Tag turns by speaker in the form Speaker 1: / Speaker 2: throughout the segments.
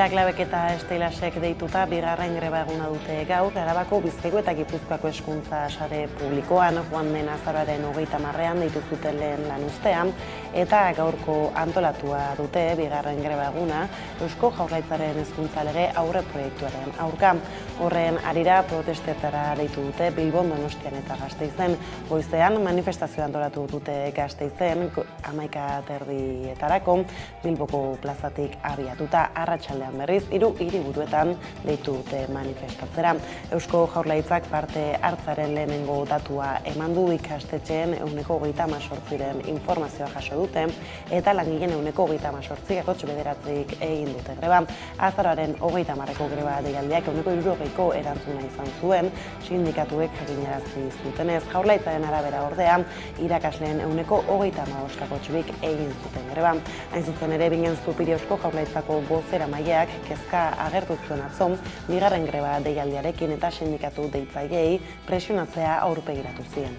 Speaker 1: Baklabek eta Estelasek deituta bigarren greba eguna dute gaur, Arabako, Bizkaiko eta Gipuzkoako hezkuntza sare publikoan, joan den azaroaren 30ean deitu zuten lehen lanuztean, eta gaurko antolatua dute bigarren greba eguna Eusko Jaurlaritzaren hezkuntza lege aurre proiektuaren aurka. Horren harira protestetara deitu dute Bilbon, Donostian eta Gasteizen. Goizean manifestazioa antolatu dute Gasteizen 11:30etarako Bilboko plazatik abiatuta. Arratsaldean berriz 3 hiriburuetan deitu dute manifestatzera. Eusko Jaurlaritzak parte hartzaren lehenengo datua eman du, ikastetxeen 38%-ren informazioa jaso dute eta langileen 38%-9 egin dute greba. Azaroaren 30eko greba deialdiak 60%ko erantzuna izan zuen, sindikatuek jakinarazi zutenez. Jaurlaritzaren arabera ordea, irakasleen 35%-ak egin zuten greba. Hain zuzen ere, Bingen Zupiri Eusko Jaurlaritzako bozeramaileak kezka agertu zuen atzo, bigarren greba deialdiarekin eta sindikatu deitzaileei presionatzea aurpegiratu zien.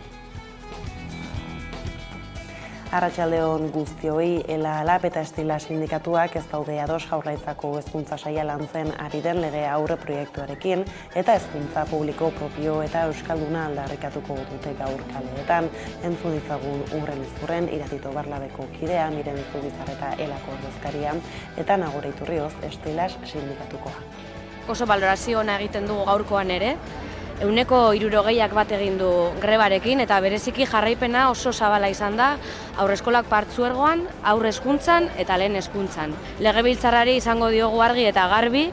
Speaker 1: Arratsaldeon guztioi, ELA, LAB eta Estela sindikatuak ez daude ados Jaurlaritzako hezkuntza saila lantzen ari den lege aurre proiektuarekin eta hezkuntza publiko propio eta euskalduna aldarrikatuko dute gaur kaleetan. Entzun ditzagun Urren Izurren, Iratito Barlabeko kidea, Miren Zubizar eta ELako ordezkaria, eta Nagore Iturrioz, Estelas sindikatukoa.
Speaker 2: Oso balorazio ona egiten dugu gaurkoan ere. 60%ak bat egin du grebarekin eta bereziki jarraipena oso zabala izan da haurreskolak partzuergoan, haur hezkuntzan eta lehen hezkuntzan. Legebiltzarrari izango diogu argi eta garbi,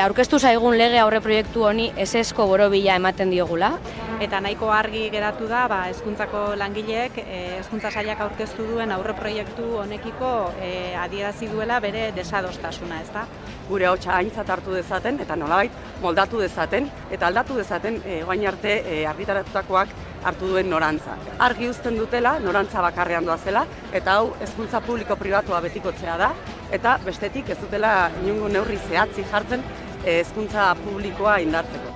Speaker 2: aurkeztu zaigun lege aurre proiektu honi ezezko borobila ematen diogula.
Speaker 3: Eta nahiko argi geratu da hezkuntzako langileek hezkuntza sailak aurkeztu duen aurre proiektu honekiko adierazi duela bere desadostasuna, ezta?
Speaker 4: Gure ahotsa aintzat hartu dezaten eta nolabait moldatu dezaten eta aldatu dezaten orain arte argitaratutakoak hartu duen norantza. Argi uzten dutela, norantza bakarrean doazela, eta hau hezkuntza publiko pribatua betikotzea da, eta bestetik ez dutela inongo neurri zehatzi jartzen hezkuntza publikoa indartzeko.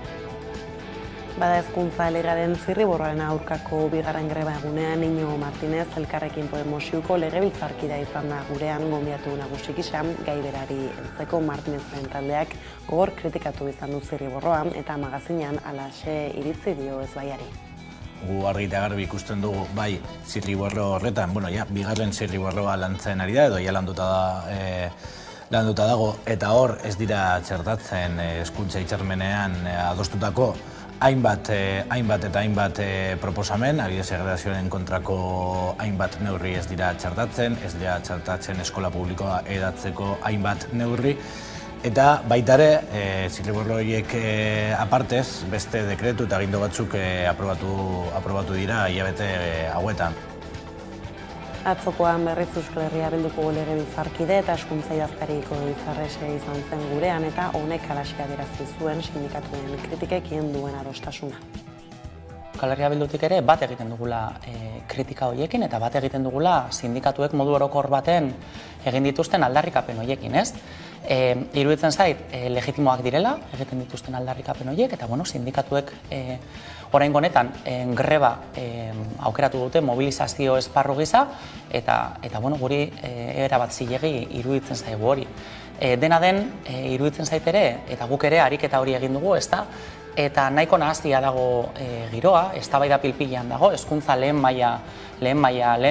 Speaker 1: Bada hezkuntza legaren zirriborroaren aurkako bigarren greba egunean Iñigo Martínez Elkarrekin Podemos iuko legebiltzarkidea izan da gurean gonbidatu nagusi gisa, gai berari heltzeko Martínezen taldeak gogor kritikatu izan du zirriborroa eta magazinean halaxe iritzi dio ezbaiari.
Speaker 5: Gu argi eta garbi ikusten dugu, bai, zirriborro horretan, bigarren zirriborroa lantzen ari da, edo ja landuta dago, eta hor ez dira txertatzen hezkuntza hitzarmenean adostutako hainbat proposamen, adibidez segregazioaren kontrako hainbat neurri ez dira txertatzen eskola publikoa edatzeko hainbat neurri, eta baita ere, zirriborro horiek apartez, beste dekretu eta agindu batzuk aprobatu dira hilabete hauetan.
Speaker 1: Atzokoan berriz Euskal Herria Bilduko legebiltzarkide eta hezkuntza idazkariko Izarrese izan zen gurean eta honek halaxe adierazi zuen sindikatuen kritikekin duen adostasuna.
Speaker 6: Euskal Herria Bildutik ere bat egiten dugula kritika horiekin eta bat egiten dugula sindikatuek modu orokor baten egin dituzten aldarrikapen horiekin, ez? Iruditzen zait, legitimoak direla egiten dituzten aldarrikapen horiek eta sindikatuek oraingo honetan greba aukeratu dute mobilizazio esparru gisa eta guri erabat zilegi iruditzen zaigu hori. Dena den, iruditzen zait ere, eta guk ere ariketa hori egin dugu, ezta? Eta nahiko nahaztia dago giroa, eztabaida pilpilean dago, hezkuntza lehen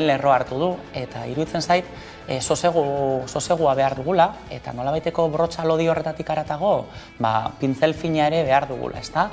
Speaker 6: lerroa hartu du, eta iruditzen zait, sosegua behar dugula, eta nolabaiteko brotxa lodi horretatik haratago, pintzel fina ere behar dugula, ezta?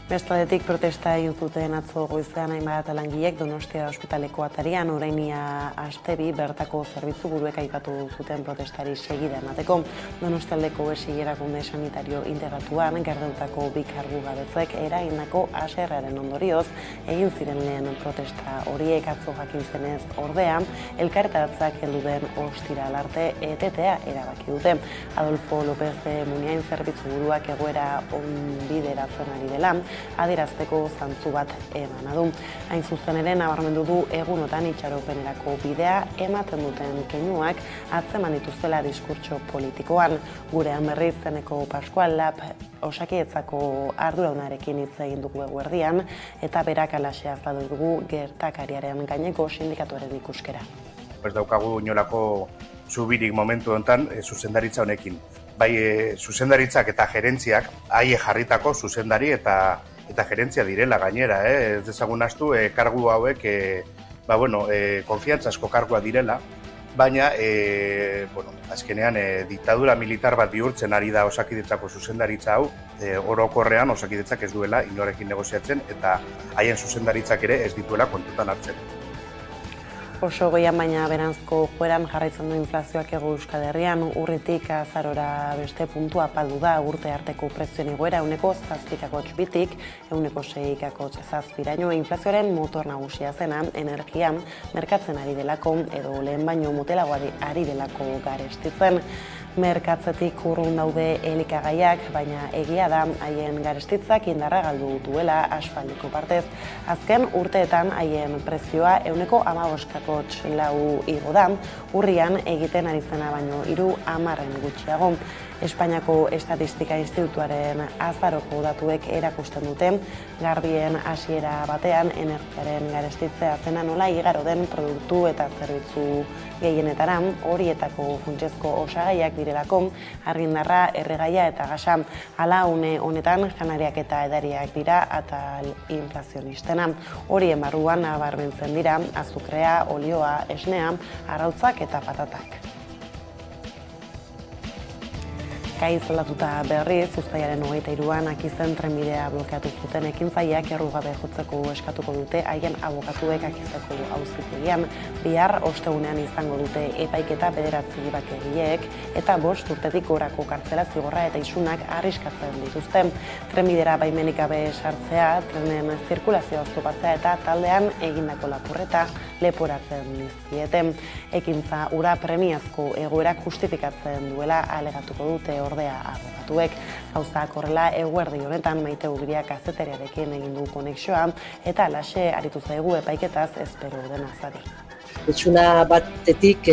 Speaker 1: Bestadetik protesta egin zuten atzo goizean hainbat langileek Donostia ospitaleko atarian orainia astebi bertako zerbitzu buruek aipatu zuten protestari segida emateko. Donostialdeko esi erakunde sanitario integratuan gertatutako bi kargugabetzek eragindako haserrearen ondorioz egin ziren lehen protesta horiek atzo jakin zenez ordea, elkarretaratzak heldu den ostiral arte etetea erabaki dute. Adolfo López de Muniain zerbitzu buruak egoera onbideratzen ari dela, adierazteko zantzu bat emana du. Hain zuzen ere nabarmendu du egunotan itxaropenerako bidea ematen duten keinuak atzeman dituztela diskurtso politikoan. Gurean berriz zeneko Pascual Lab Osakidetzako arduradunarekin hitz egin dugu eguerdian eta berak halaxe azaldu dugu gertakariaren gaineko sindikatuaren ikuskera.
Speaker 7: Ez daukagu inolako zubirik momentu honetan zuzendaritza honekin. Bai, zuzendaritzak eta gerentziak haie jarritako zuzendari eta gerentzia direla gainera, ez dezagun astu, kargu hauek, konfiantzazko kargua direla, baina, azkenean, diktadura militar bat bihurtzen ari da Osakidetzako zuzendaritza hau, orokorrean Osakidetzak ez duela inorekin negoziatzen eta haien zuzendaritzak ere ez dituela kontutan hartzen.
Speaker 1: Oso goian baina beranzko joeran jarraitzen du inflazioak Hego Euskal Herrian, urritik azarora beste puntua apaldu da urte arteko prezioen igoera 7,2-tik 6,7-raino inflazioaren motor nagusia zena, energia merkatzen ari delako edo lehen baino motelago ari delako garestitzen. Merkatzetik urrun daude elikagaiak, baina egia da haien garestitzak indarra galdu duela aspaldiko partez. Azken urteetan haien prezioa 15,4 igo da, urrian egiten ari zena baino 30 gutxiago. Espainiako Estatistika Institutuaren azaroko datuek erakusten dute, garbien hasiera batean energiaren garestitzea zena nola igaro den produktu eta zerbitzu gehienetara, horietako funtsezko osagaiak direlako, argindarra, erregaia eta gasa. Hala une honetan janariak eta edariak dira atal inflazionistena. Horien barruan nabarmentzen dira azukrea, olioa, esnea, arrautzak eta patatak. Gai isolatuta berriz, uztailaren 23an Akizen trenbidea blokeatu zuten ekintzaileak errugabe jotzeko eskatuko dute haien abokatuek Akizeko auzitegian. Bihar ostegunean izango dute epaiketa 9 bakegileek eta 5 urtetik gorako kartzela zigorra eta isunak arriskatzen dituzte. Trenbidera baimenik gabe sartzea, trenen zirkulazioa oztopatzea eta taldean egindako lapurreta leporatzen dizkiete. Ekintza ura premiazko egoerak justifikatzen duela alegatuko dute ordea abokatuek. Gauzak horrela eguerdi honetan Maite Ubiria kazetariarekin egin du konexioa eta alaxe aritu zaigu epaiketaz espero dena zari.
Speaker 8: Itsuna batetik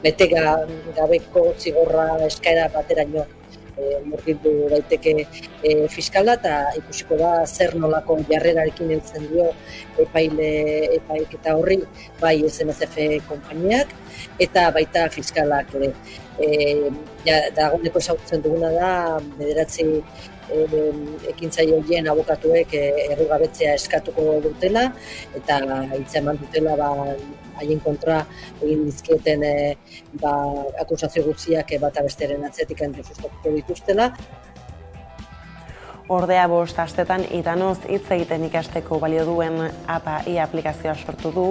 Speaker 8: bete gabeko zigorra eskaera bateraino murgildu daiteke fiskala eta ikusiko da zer nolako jarrerarekin heltzen dio epaiketa horri bai SNCF konpainiak eta baita fiskalak ere. Dagoeneko ezagutzen duguna da 9 ekintzaile horien abokatuek errugabetzea eskatuko dutela eta hitza eman dutela haien kontra egin dizkieten akusazio guztiak bata besteren atzetik sustatuko dituztela.
Speaker 1: Ordea 5 astetan Itanoz hitz egiten ikasteko balio duen APA-i aplikazioa sortu du,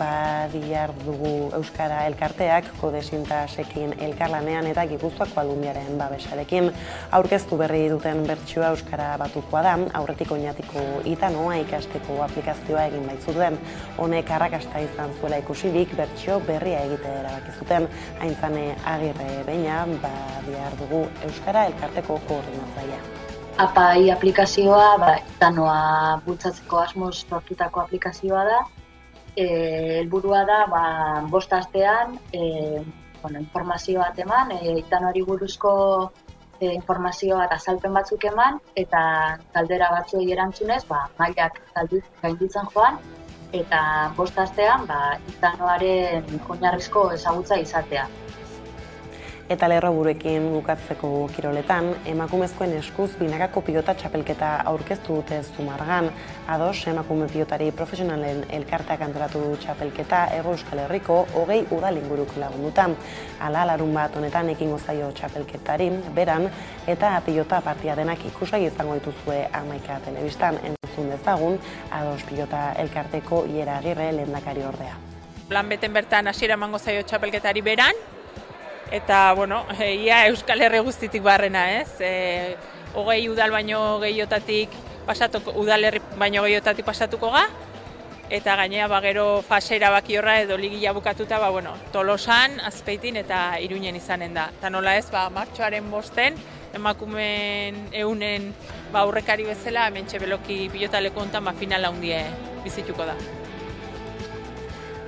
Speaker 1: badiar dugu Euskara elkarteak Kodesintasekin elkarlanean eta Gipuzkoako Aldundiaren babesarekin. Aurkeztu berri duten bertsioa Euskara batukoa da, aurretik oinatiko Itanoa ikasteko aplikazioa egin baitzuten. Honek arrakasta izan zuela ikusirik bertsio berria egitea erabaki zuten. Aintzane Agirre Beña, badiar dugu Euskara elkarteko koordinatzailea.
Speaker 9: APA-i aplikazioa Itanoa bultzatzeko asmoz sortutako aplikazioa da. Helburua da 5 astean informazio bat eman, Itanoari buruzko informazioa eta azalpen batzuk eman eta galdera batzuei erantzunez mailak gainditzen joan eta 5 astean Itanoaren oinarrizko ezagutza izatea.
Speaker 1: Eta lerroburuekin bukatzeko kiroletan, emakumezkoen eskuz binakako pilota txapelketa aurkeztu dute Zumarragan. Ados, emakume pilotari profesionalen elkarteak antolatu du txapelketa Hego Euskal Herriko 20 udal inguruk lagunduta. Hala, larunbat honetan ekingo zaio txapelketari, beran, eta pilota partia denak ikusgai izango dituzue Amaika telebistan entzun dezagun, Ados pilota elkarteko Iera Agirre lehendakari ordea.
Speaker 10: Plan beten bertan hasiera emango zaio txapelketari beran, eta, ia Euskal Herri guztitik barrena, ez? 20 udal baino gehiotatik udalerri baino gehiotatik pasatuko ga, eta gainea gero fase erabaki horra edo ligila bukatuta, Tolosan, Azpeitin eta Iruinen izanen da. Eta nola ez, martxoaren 5 emakumeen eunen aurrekari bezala, hementxe beloki pilotaleko hontan finala hundie bizituko da.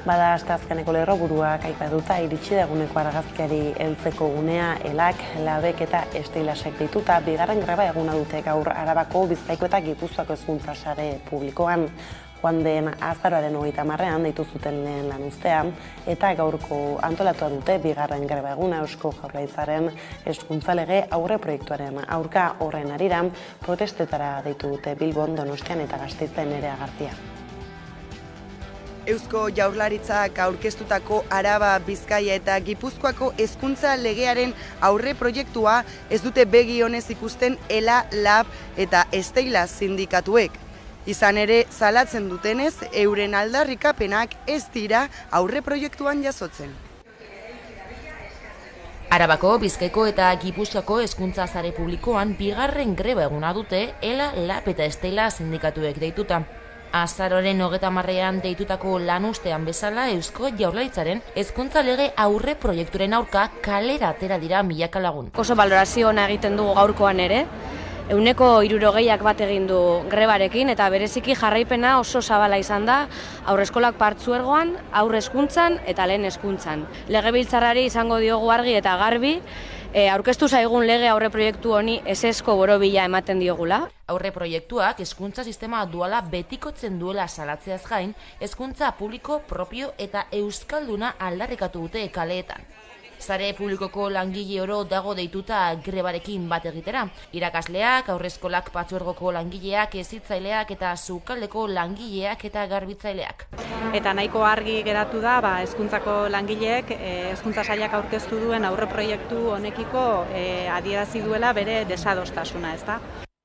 Speaker 1: Bada asteazkeneko lerroburuak aipatuta iritsi da eguneko argazkiari heltzeko gunea elak, labek eta estilasek dituta bigarren greba eguna dute gaur Arabako, Bizkaiko eta Gipuzkoako hezkuntza sare publikoan. joan den azaroaren 30ean deitu zuten lehen lanuztean, eta gaurko antolatua dute bigarren greba eguna Eusko Jaurlaritzaren hezkuntza lege aurreproiektuaren aurka. Horren harira protestetara deitu dute Bilbon, Donostian eta Gasteizen ere agertzea.
Speaker 11: Eusko Jaurlaritzak aurkeztutako Araba, Bizkaia eta Gipuzkoako hezkuntza legearen aurre proiektua ez dute begi onez ikusten ELA, LAB eta Esteila sindikatuek. Izan ere, salatzen dutenez, euren aldarrikapenak ez dira aurre proiektuan jasotzen.
Speaker 12: Arabako, Bizkaiko eta Gipuzkoako hezkuntza sare publikoan bigarren greba eguna dute ELA, LAB eta Esteila sindikatuek deituta. Azaroaren 30ean deitutako lanuztean bezala Eusko Jaurlaritzaren hezkuntza lege aurre proiekturen aurka kalera atera dira milaka lagun.
Speaker 2: Oso balorazio ona egiten dugu gaurkoan ere. 60% bat egin du grebarekin eta bereziki jarraipena oso zabala izan da haurreskolak partzuergoan, haur hezkuntzan eta lehen hezkuntzan. Legebiltzarrari izango diogu argi eta garbi, aurkeztu zaigun lege aurre proiektu honi ezezko borobila ematen diogula.
Speaker 12: Aurre proiektuak hezkuntza sistema duala betikotzen duela salatzeaz gain, hezkuntza publiko propio eta euskalduna aldarrikatu dute kaleetan. Sare publikoko langile oro dago deituta grebarekin bat egitera. Irakasleak, haurreskolak partzuergoko langileak, hezitzaileak eta sukaldeko langileak eta garbitzaileak.
Speaker 3: Eta nahiko argi geratu da, hezkuntzako langileek hezkuntza sailak aurkeztu duen aurre proiektu honekiko adierazi duela bere desadostasuna, ezta?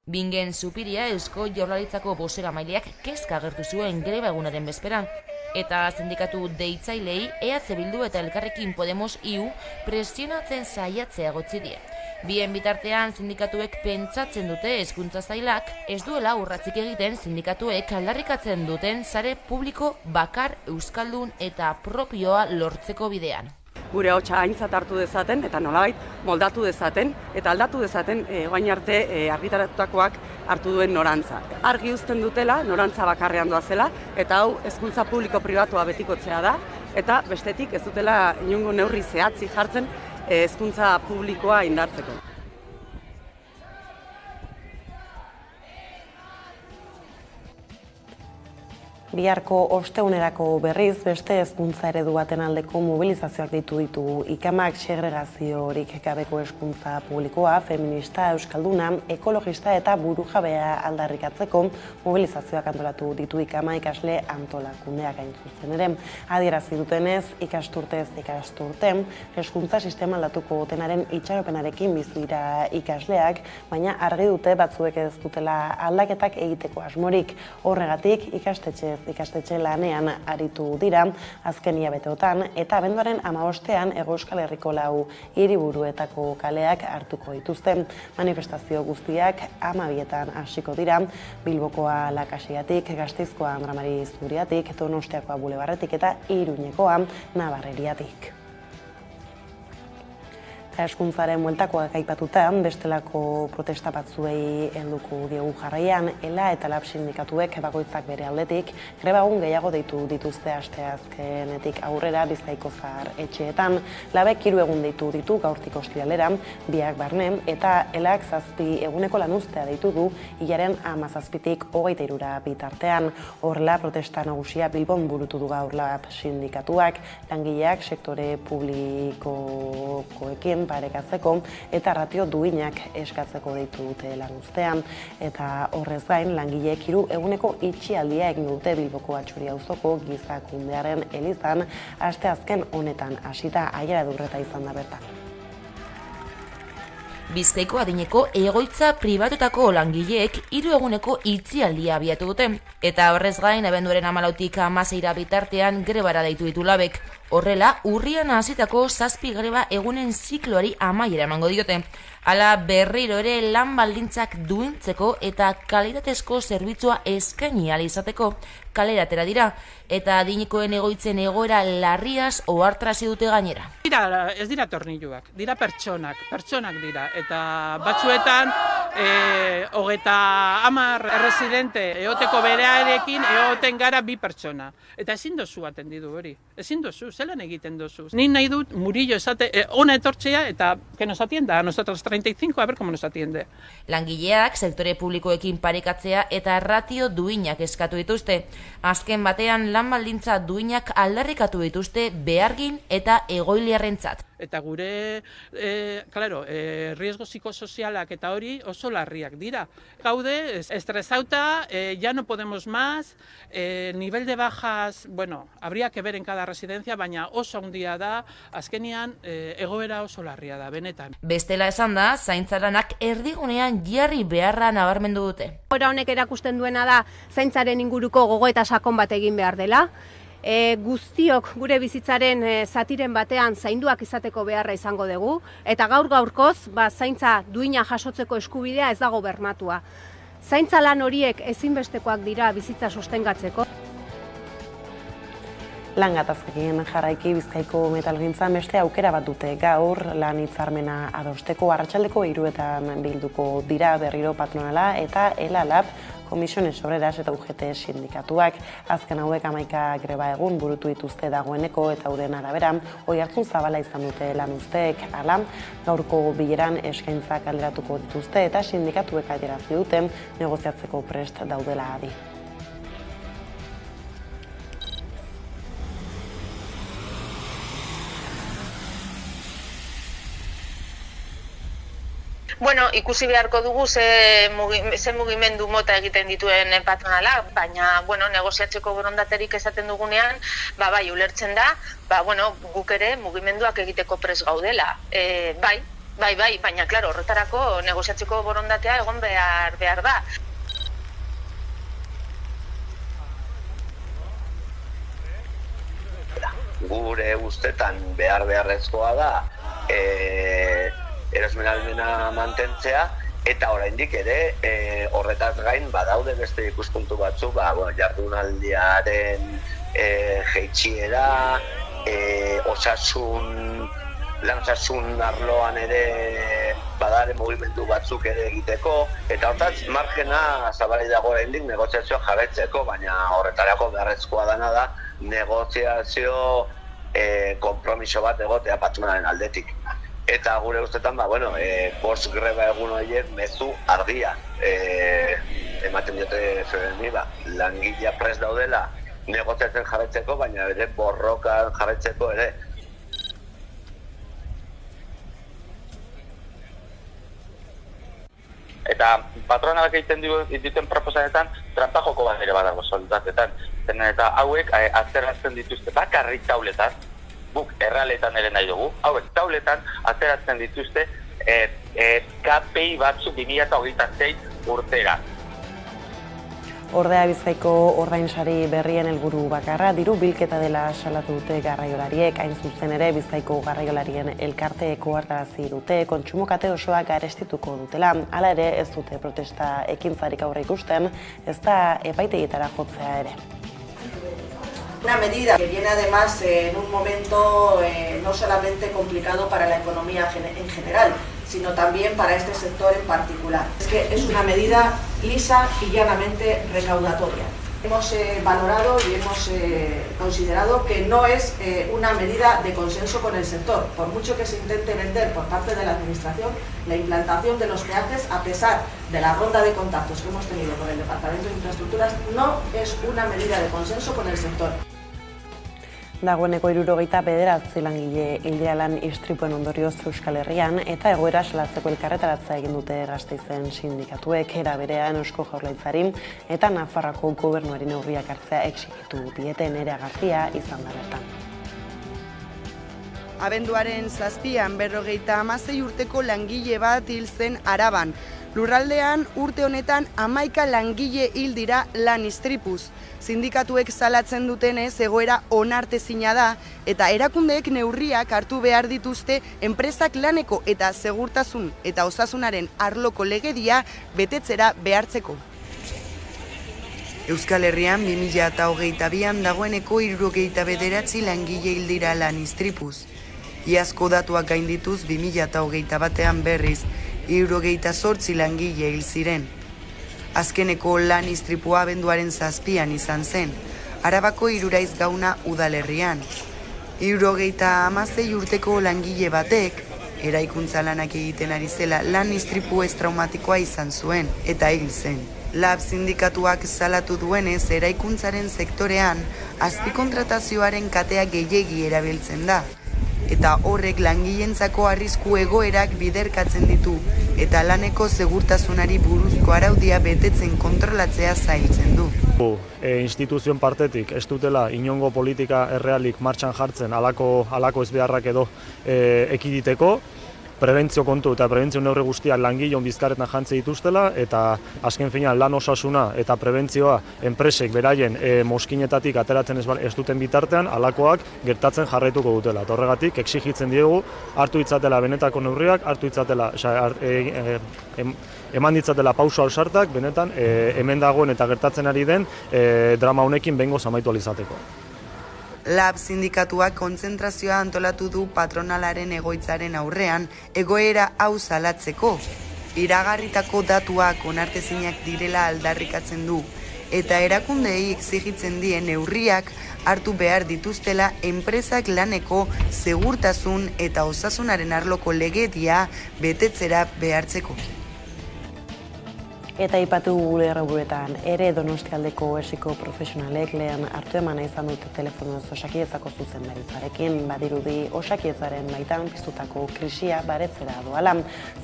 Speaker 12: Bingen Zupiria Eusko Jaurlaritzako bozeramaileak kezka agertu zuen greba egunaren bezperan. Eta sindikatu deitzailei EH Bildu eta Elkarrekin Podemos IU presionatzen saiatzea egotzi die. Bien bitartean sindikatuek pentsatzen dute hezkuntza sailak ez duela urratsik egiten sindikatuek aldarrikatzen duten sare publiko bakar euskaldun eta propioa lortzeko bidean.
Speaker 4: Gure ahotsa aintzat hartu dezaten eta nolabait moldatu dezaten eta aldatu dezaten orain arte argitaratutakoak hartu duen norantza. Argi uzten dutela norantza bakarrean doazela eta hau hezkuntza publiko pribatua betikotzea da eta bestetik ez dutela inongo neurri zehatzi jartzen hezkuntza publikoa indartzeko.
Speaker 1: Biharko osteunerako berriz beste hezkuntza eredu baten aldeko mobilizazioak ditu ikamak segregaziorik gabeko hezkuntza publikoa, feminista, euskalduna, ekologista eta burujabea aldarrikatzeko mobilizazioak antolatu ditu ikama ikasle antolakundeak hain zuzen ere. Adierazi dutenez, ikasturtez ikasturte, hezkuntza sistema aldatuko denaren itxaropenarekin bizi dira ikasleak, baina argi dute batzuek ez dutela aldaketak egiteko asmorik. Horregatik ikastetxe lanean aritu dira azken hilabeteotan eta abenduaren 15ean Hego Euskal Herriko 4 hiriburuetako kaleak hartuko dituzte. Manifestazio guztiak 12etan hasiko dira, Bilbokoa Lakasiatik, Gasteizkoa Andra Mari Zuriatik, Donostiakoa Bulebarretik eta Iruñekoa Nabarreriatik. Hezkuntzaren bueltakoak aipatuta, bestelako protesta batzuei helduko diogu jarraian, ELA eta LAB sindikatuek bakoitzak bere aldetik greba egun gehiago deitu dituzte asteazkenetik aurrera Bizkaiko zahar etxeetan. LABek 3 egun deitu ditu gaurtik ostiralera, biak barne, eta ELAk 7 eguneko lanuztea deitu du hilaren 17tik 23 bitartean. Horrela protesta nagusia Bilbon burutu du gaur LAB sindikatuak, langileak sektore publikokoekin parekatzeko eta ratio duinak eskatzeko deitu dute lanuztean. Eta horrez gain, langileek 3 eguneko itxialdia egin dute Bilboko Atxuri auzoko Gizakundearen elizan asteazken honetan hasita Aiara Durreta izan da bertan.
Speaker 12: Bizkaiko adineko egoitza pribatutako langileek 3 eguneko itxialdia abiatu dute. Eta horrez gain, abenduaren 14tik 16 bitartean grebara deitu ditu LABek. Horrela, urrian hasitako 7 greba egunen zikloari amaiera emango diote. Hala berriro ere lan baldintzak duintzeko eta kalitatezko zerbitzua eskaini ahal izateko kalera atera dira eta adinikoen egoitzen egoera larriaz ohartarazi dute gainera.
Speaker 13: Ez dira tornilluak, dira pertsonak dira eta batzuetan 30 erresidente eoteko berearekin eoten gara 2 pertsona eta ezin dozu atendidu hori. Ezin dozu, zelan egiten duzu. Ni nahi dut Murillo esate, ona etortzea eta que nos atienda, a nosotros 35, a ver cómo nos atiende.
Speaker 12: Langileak sektore publikoekin parekatzea eta ratio duinak eskatu dituzte. Azken batean lan baldintza duinak aldarrikatu dituzte behargin eta egoiliarrentzat.
Speaker 13: Eta gure, riesgo psikosozialak eta hori oso larriak dira. Gaude, estresauta, ya no podemos más, nivel de bajas, bueno, habría que ver en cada residencia, baina oso handia da, azkenean egoera oso larria da, benetan.
Speaker 12: Bestela esan da, zaintzalanak erdigunean jarri beharra nabarmendu dute.
Speaker 14: Egoera honek erakusten duena da, zaintzaren inguruko gogoeta sakon bat egin behar dela. Guztiok gure bizitzaren zatiren batean zainduak izateko beharra izango dugu, eta gaur-gaurkoz, zaintza duina jasotzeko eskubidea ez dago bermatua. Zaintza lan horiek ezinbestekoak dira bizitza sostengatzeko.
Speaker 1: Lan gatazkakien jarraiki Bizkaiko metalgintzan beste aukera bat dute gaur lan hitzarmena adosteko. Arratsaldeko 3etan bilduko dira berriro patronala eta ELA-LAB, Komisiones Obreras eta UGT sindikatuak. Azken hauek 11 greba egun burutu dituzte dagoeneko eta euren arabera oihartzun zabala izan dute lan uzteek. Hala, gaurko bileran eskaintzak alderatuko dituzte eta sindikatuek adierazi dute negoziatzeko prest daudela adi.
Speaker 15: Bueno, ikusi beharko dugu ze mugimendu mota egiten dituen patronala, baina negoziatzeko borondaterik esaten dugunean, bai, ulertzen da, guk ere mugimenduak egiteko prest gaudela. Bai, baina, klaro, horretarako negoziatzeko borondatea egon behar da.
Speaker 16: Gure ustetan beharrezkoa da, erosmen-ahalmena mantentzea, eta oraindik ere horretaz gain badaude beste ikuspuntu batzu, jardunaldiaren jeitsiera, lan osasun arloan ere badare mugimendu batzuk ere egiteko, eta hortaz margena zabalik dago oraindik negoziazioa jarraitzeko, baina horretarako beharrezkoa dana da negoziazio konpromiso bat egotea patronalen aldetik. Eta gure ustetan, bost greba egun horiek mezu argia ematen diote FMI, langilea prest daudela negoziatzen jarraitzeko, baina ere borrokan jarraitzeko ere.
Speaker 17: Eta patronalak egiten dituen proposanetan trampa joko bat ere badago soldatetan. Eta hauek azterratzen dituzte bakarrik tauletan, guk errealetan ere nahi dugu, hauek tauletan ateratzen dituzte KPI batzuk 2026 urtera.
Speaker 1: Ordea Bizkaiko ordainsari berrien helburu bakarra diru bilketa dela salatu dute garraiolariek, hain zuzen ere Bizkaiko garraiolarien elkarteeko hartarazi dute kontsumo kate osoa garestituko dutela. Hala ere ez dute protesta ekintzarik aurre ikusten, ez da epaitegietara jotzea ere.
Speaker 18: Una medida que viene además en un momento no solamente complicado para la economía en general, sino también para este sector en particular. Es que es una medida lisa y llanamente recaudatoria. Hemos valorado y hemos considerado que no es una medida de consenso con el sector. Por mucho que se intente vender por parte de la Administración, la implantación de los peajes, a pesar de la ronda de contactos que hemos tenido con el Departamento de Infraestructuras, no es una medida de consenso con el sector.
Speaker 1: Dagoeneko 79 langile hildira lan istripuen ondorioz Euskal Herrian eta egoera salatzeko elkarretaratza egin dute Gasteizen sindikatuek, era berean Eusko Jaurlaritzari eta Nafarroako gobernuari neurriak hartzea exigitu diete. Nerea García izan da bertan.
Speaker 11: Abenduaren 7an 56 urteko langile bat hil zen Araban. Lurraldean urte honetan 11 langile hil dira lan istripuz. Sindikatuek salatzen dutenez egoera onartezina da eta erakundeek neurriak hartu behar dituzte enpresak laneko eta segurtasun eta osasunaren arloko legedia betetzera behartzeko. Euskal Herrian 2022an dagoeneko 79 langile hil dira lan istripuz. Iazko datuak gaindituz 2021an berriz 78 langile hil ziren. Azkeneko lan istripua abenduaren 7an izan zen, Arabako Iruraiz Gauna udalerrian. 76 urteko langile batek, eraikuntza lanak egiten ari zela lan istripu ez traumatikoa izan zuen, eta hil zen. LAB sindikatuak salatu duenez, eraikuntzaren sektorean, azpikontratazioaren katea gehiegi erabiltzen da, eta horrek langileentzako arrisku egoerak biderkatzen ditu, eta laneko segurtasunari buruzko araudia betetzen kontrolatzea zailtzen du.
Speaker 19: Instituzioen partetik ez dutela inongo politika errealik martxan jartzen halako ezbeharrak edo ekiditeko, prebentzio kontu eta prebentzio neurri guztiak langileon bizkarretan jantze dituztela, eta azken finean lan osasuna eta prebentzioa enpresek beraien mozkinetatik ateratzen ez duten bitartean, halakoak gertatzen jarraituko dutela. Eta horregatik, exigitzen diegu, hartu ditzatela benetako neurriak, hartu ditzatela, eman ditzatela pauso ausartak, benetan hemen dagoen eta gertatzen ari den drama honekin behingoz amaitu alizateko.
Speaker 11: LAB sindikatuak kontzentrazioa antolatu du patronalaren egoitzaren aurrean egoera hau salatzeko. Iragarritako datuak onartezinak direla aldarrikatzen du, eta erakundeei exigitzen dien neurriak hartu behar dituztela enpresak laneko segurtasun eta osasunaren arloko legedia betetzera behartzeko.
Speaker 1: Eta aipatu gure erreburuetan, ere Donostialdeko esiko profesionalek lehen hartu emana izan dute telefonoz Osakidetzako zuzendaritzarekin, badirudi Osakidetzaren baitan piztutako krisia baretzera doala.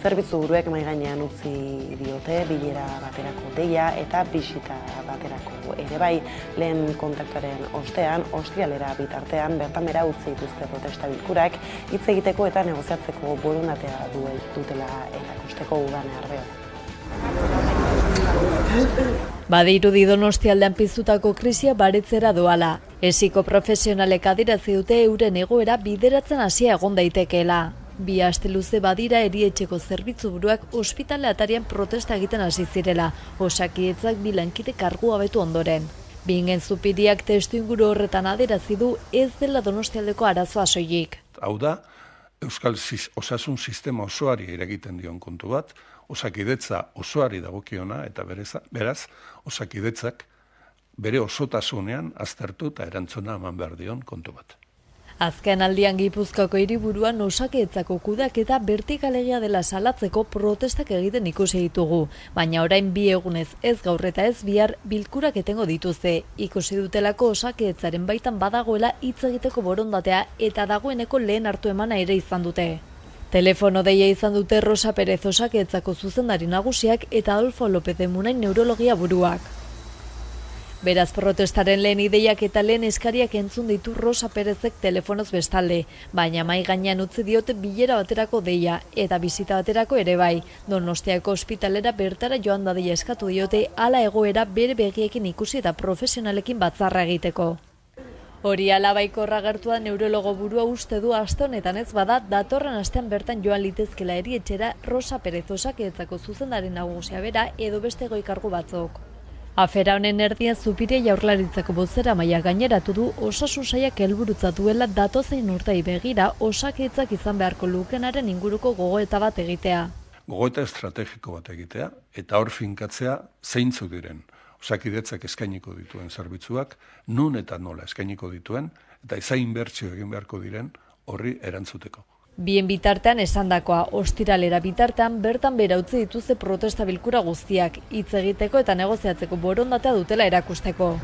Speaker 1: Zerbitzu buruek mahai gainean utzi diote bilera baterako deia eta bisita baterako ere bai. Lehen kontaktuaren ostean, ostiralera bitartean bertan bera utzi dituzte protesta bilkurak, hitz egiteko eta negoziatzeko borondatea dutela erakusteko Udane Arbeo.
Speaker 20: Badirudi Donostialdean piztutako krisia baretzera doala. Esiko profesionalek adierazi dute euren egoera bideratzen hasia egon daitekeela. 2 aste luze badira erietxeko zerbitzu buruak ospitale atarian protesta egiten hasi zirela, Osakidetzak 2 lankide kargua betu ondoren. Bingen Zupiriak testuinguru horretan adierazi du ez dela Donostialdeko arazoa soilik.
Speaker 21: Hau da, Euskal Osasun Sistema osoari eragiten dion kontu bat, Osakidetza osoari dagokiona eta beraz, Osakidetzak bere osotasunean aztertu eta erantzuna eman behar dion kontu bat.
Speaker 20: Azken aldian Gipuzkoako hiriburuan Osakidetzako kudaketa bertikalegia dela salatzeko protestak egiten ikusi ditugu, baina orain 2 egunez ez gaur eta ez bihar bilkurak etengo dituzte. Ikusi dutelako Osakidetzaren baitan badagoela hitz egiteko borondatea eta dagoeneko lehen hartu emana ere izan dute. Telefono deia izan dute Rosa Perez Osakidetzako zuzendari nagusiak eta Adolfo López de Munain neurologia buruak. Beraz protestaren lehen ideiak eta lehen eskariak entzun ditu Rosa Perezek telefonoz bestalde, baina mahai gainean utzi diote bilera baterako deia eta bizita baterako ere bai. Donostiako ospitalera bertara joan dadila eskatu diote hala egoera bere begiekin ikusi eta profesionalekin batzarra egiteko. Hori alabaikorra gertu da neurologo burua uste du aste honetan ez bada datorren astean bertan joan litezkela erietxera Rosa Perez Osakidetzako zuzendari nagusia bera edo beste goi kargu batzuk. Afera honen erdian Zupiria Jaurlaritzako bozeramailea gaineratu du osasun sailak helburutza duela datozein urtei begira Osakidetzak izan beharko lukenaren inguruko gogoeta bat egitea.
Speaker 21: Gogoeta estrategiko bat egitea eta hor finkatzea zeintzuk diren Osakidetzak eskainiko dituen zerbitzuak, nun eta nola eskainiko dituen, eta eza inbertsio egin beharko diren horri erantzuteko.
Speaker 20: Bien bitartean esandakoa, ostiralera bitartean bertan bera utzi dituzte protesta bilkura guztiak, hitz egiteko eta negoziatzeko borondatea dutela erakusteko.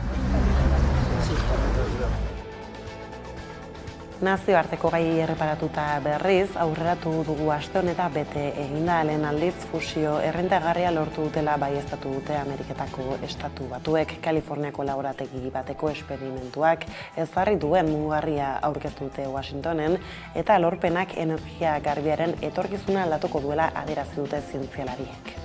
Speaker 1: Nazioarteko gai erreparatuta berriz, aurreratu dugu aste honetan bete eginda lehen aldiz fusio errentagarria lortu dutela baieztatu dute Ameriketako estatu batuek. Kaliforniako laborategi bateko esperimentuak ezarri duen mugarria aurkeztu dute Washingtonen eta lorpenak energia garbiaren etorkizuna aldatuko duela adierazi dute zientzialariek.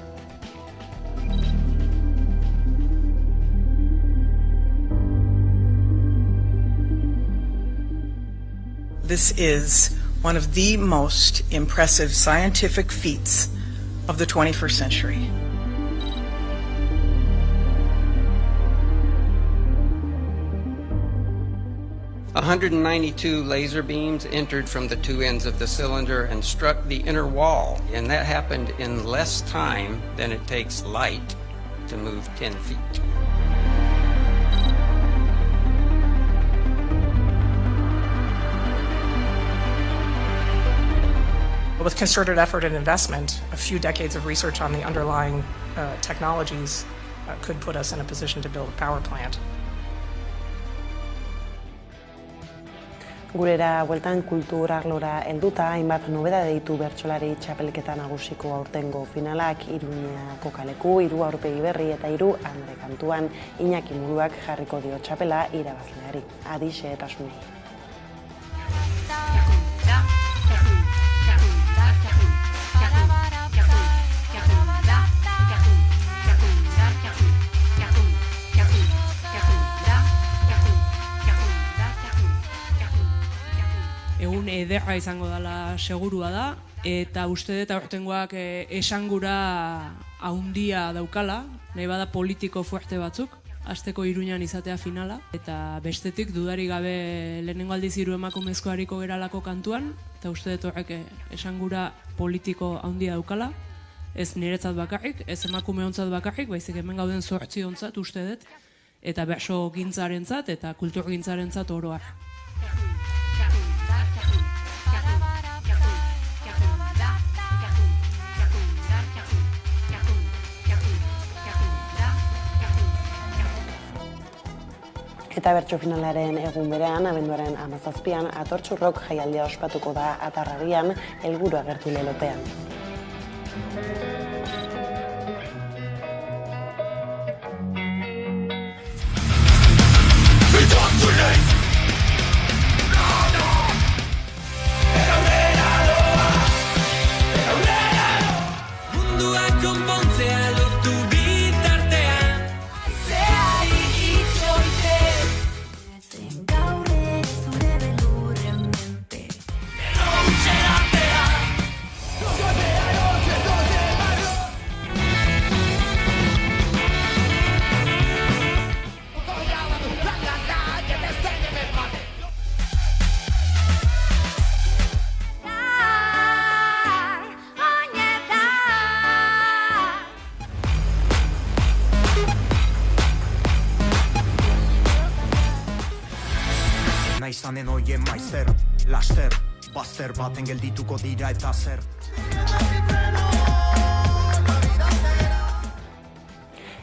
Speaker 22: This is one of the most impressive scientific feats of the 21st century.
Speaker 23: "192 laser beams entered from the 2 ends of the cylinder and struck the inner wall, and that happened in less time than it takes light to move 10 feet.
Speaker 22: But with concerted effort and investment, a few decades of research on the underlying technologies could put us in a position to build a power plant.
Speaker 1: Gurera bueltan kultur arlora helduta, hainbat nobedade ditu bertsolari txapelketa nagusiko aurtengo finalak, Iruñako kaleku, 3 aurpegi berri eta 3 andre kantuan, Iñaki Muruak jarriko dio txapela irabazleari. Adi xehetasunei.
Speaker 5: Egun ederra izango dela segurua da, eta uste dut aurtengoak esangura haundia daukala, nahi bada politiko fuerte batzuk, hasteko Iruñan izatea finala, eta bestetik dudari gabe lehenengo aldiz 3 emakumezko hariko geralako kantuan, eta uste dut horrek esangura politiko haundia daukala, ez niretzat bakarrik, ez emakume ontzat bakarrik, baizik hemen gauden 8 ontzat uste dut, eta berso gintzarentzat eta kultur gintzarentzat oroar.
Speaker 1: Eta bertso finalaren egun berean, abenduaren 17an, Atortxurrok jaialdia ospatuko da Atarrarian, helburu agertu lelopean.
Speaker 6: Izanen oien maizter, laster, bazter baten geldituko dira eta zer.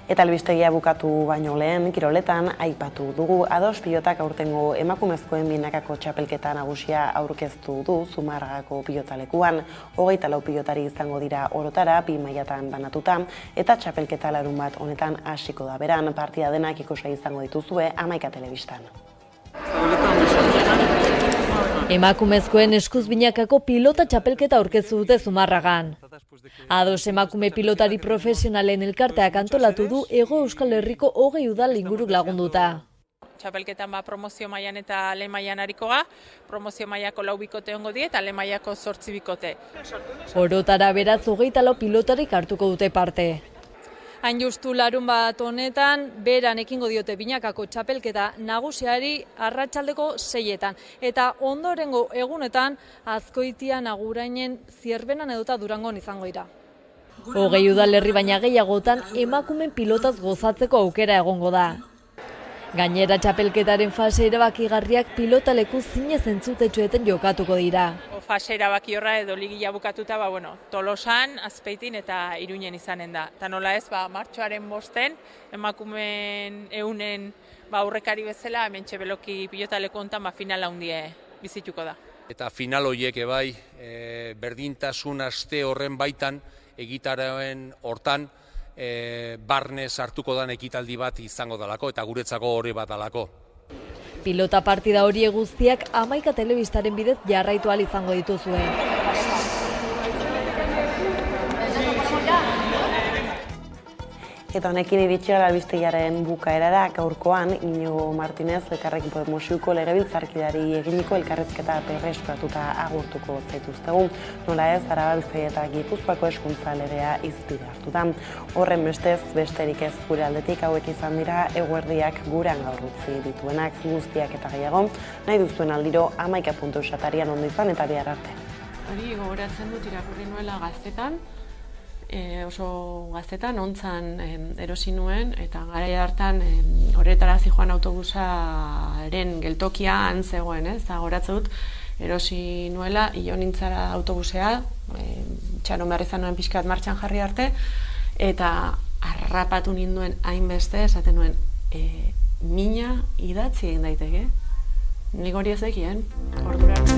Speaker 1: Eta albistegia bukatu baino lehen, kiroletan aipatu dugu Ados Pilotak aurtengo emakumezkoen binakako txapelketa nagusia aurkeztu du Zumarragako pilotalekuan. 24 pilotari izango dira orotara, 2 mailatan banatuta, eta txapelketa larunbat honetan hasiko da beran, partida denak ikusgai izango dituzue Hamaika Telebistan.
Speaker 20: Emakumezkoen eskuz binakako pilota txapelketa aurkeztu dute Zumarragan. Ados emakume pilotari profesionalen elkarteak antolatu du Hego Euskal Herriko 20 udal inguruk lagunduta.
Speaker 10: Txapelketan promozio mailan eta lehen mailan hariko ga, promozio mailako 4 bikote ongo die eta lehen mailako 8 bikote.
Speaker 20: Orotara beraz 24 pilotarik hartuko dute parte.
Speaker 7: Hain justu larunbat honetan, beran ekingo diote binakako txapelketa nagusiari arratsaldeko 6etan. Eta ondorengo egunetan, Azkoitia, Agurainen, Zierbenan edota Durangon izango dira.
Speaker 20: 20 udalerri baina gehiagotan emakumen pilotaz gozatzeko aukera egongo da. Gainera txapelketaren fase erabakigarriak pilotaleku zinez entzutetxoeten jokatuko dira.
Speaker 10: Fase erabaki horra edo ligia bukatuta, Tolosan, Azpeitin eta Iruñen izanen da. Eta nola ez, martxoaren 5 emakumeen eunen aurrekari bezala, hementxe beloki pilotaleku hontan final handie bizituko da.
Speaker 24: Eta final horiek bai, berdintasun aste horren baitan, egitarauen hortan, barne sartuko dan ekitaldi bat izango dalako eta guretzako hori bat dalako.
Speaker 20: Pilota partida hori guztiak Hamaika Telebistaren bidez jarraitu ahal izango dituzue.
Speaker 1: Eta honekin iritsi gara albistegiaren bukaerara, gaurkoan Iñigo Martinez Elkarrekin Podemosiuko legebiltzarkideari eginiko elkarrizketa berreskuratuta agurtuko zaituztegu. Nola ez, Araba Bizkaia eta Gipuzkoako hezkuntza legea hizpide hartuta. Horren bestez, besterik ez gure aldetik hauek izan dira eguerdiak gurean gaur utzi dituenak guztiak eta gehiago. Nahi duztuen aldiro hamaika.eus atarian ondo izan eta bihar arte.
Speaker 25: Hori gogoratzen dut irakurri nuela gaztetan, oso gaztetan, ontzan erosi nuen, eta garai hartan horretara zijoan autobusaren geltokia han zegoen, eta goratzen dut, erosi nuela, hilo nintzara autobusea, txaron behar izan nuen pixkat martxan jarri arte, eta harrapatu ninduen hainbeste, esaten nuen, mina idatzi egin daiteke. Nik hori ez dekien, ordura arte.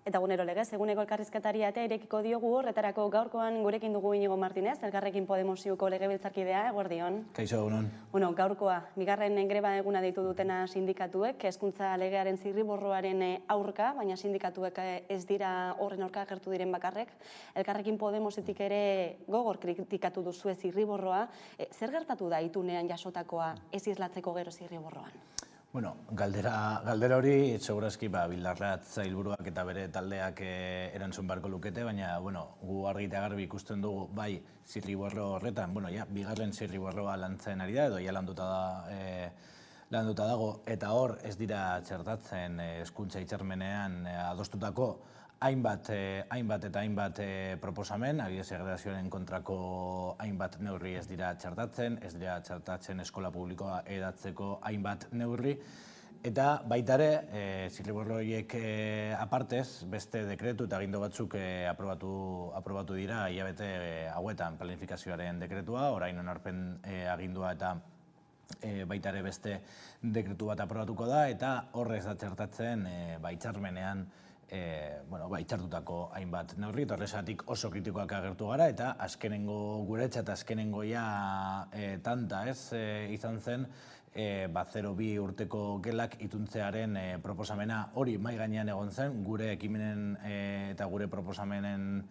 Speaker 2: Eta egunero legez, eguneko elkarrizketari atea irekiko diogu, horretarako gaurkoan gurekin dugu Inigo Martinez, Elkarrekin Podemosiuko legebiltzarkidea, eguerdion.
Speaker 3: Kaixo, egunon.
Speaker 2: Bueno, gaurkoa, bigarren greba eguna deitu dutena sindikatuek, hezkuntza legearen zirriborroaren aurka, baina sindikatuek ez dira horren aurka agertu diren bakarrek. Elkarrekin Podemosetik ere gogor kritikatu duzue zirriborroa. Zer gertatu da itunean jasotakoa ez islatzeko gero zirriborroan?
Speaker 3: Bueno, galdera hori, segurazki Bildarratz sailburuak eta bere taldeak erantzun beharko lukete, baina, gu argi eta garbi ikusten dugu, bai, zirriborro horretan, bigarren zirriborroa lantzen ari da, edo ja landuta dago, eta hor ez dira txertatzen hezkuntza hitzarmenean adostutako hainbat proposamen, adibidez segregazioaren kontrako hainbat neurri ez dira txertatzen eskola publikoa edatzeko hainbat neurri, eta baita ere, zirriborro horiek apartez, beste dekretu eta agindu batzuk aprobatu dira hilabete hauetan planifikazioaren dekretua, orain onarpen agindua eta baita ere beste dekretu bat aprobatuko da, eta horrez da txertatzen hitzarmenean itxartutako hainbat neurri, eta horrezatik oso kritikoak agertu gara, eta guretzat azkenengo tanta izan zen 0-2 urteko gelak ituntzearen proposamena hori mai gainean egon zen, gure ekimenen eta gure proposamenen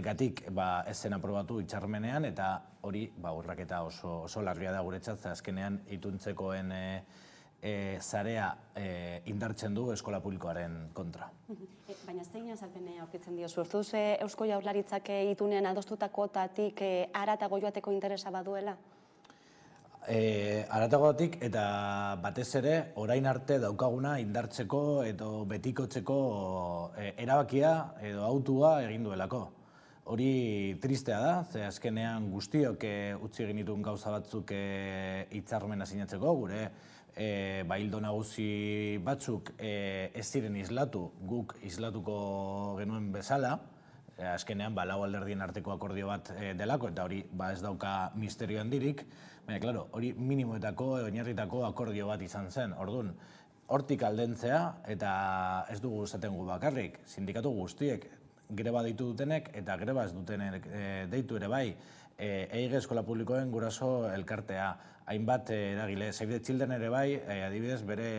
Speaker 3: gatik ez zen aprobatu hitzarmenean, eta hori urraketa oso larria da guretzat, azkenean ituntzekoen zarea indartzen du eskola publikoaren kontra.
Speaker 2: Baina zein azalpene aurkitzen diozu? Ustuz Eusko Jaurlaritzak itunean adostutakotatik haratago joateko interesa baduela?
Speaker 3: Haratagotik eta batez ere orain arte daukaguna indartzeko edo betikotzeko erabakia edo autua egin duelako. Hori tristea da, ze azkenean guztiok utzi egin dituen gauza batzuk hitzarmena sinatzeko, gure ildo nagusi batzuk ez ziren islatu, guk islatuko genuen bezala, azkenean lau alderdien arteko akordio bat delako, eta hori ez dauka misterio handirik, baina, hori minimoetako, oinarritako akordio bat izan zen, orduan, hortik aldentzea, eta ez dugu esaten gu bakarrik, sindikatu guztiek, greba deitu dutenek, eta greba ez dutenek deitu ere bai, EIG eskola publikoen guraso elkartea, hainbat eragile, Save the Children ere bai, adibidez, bere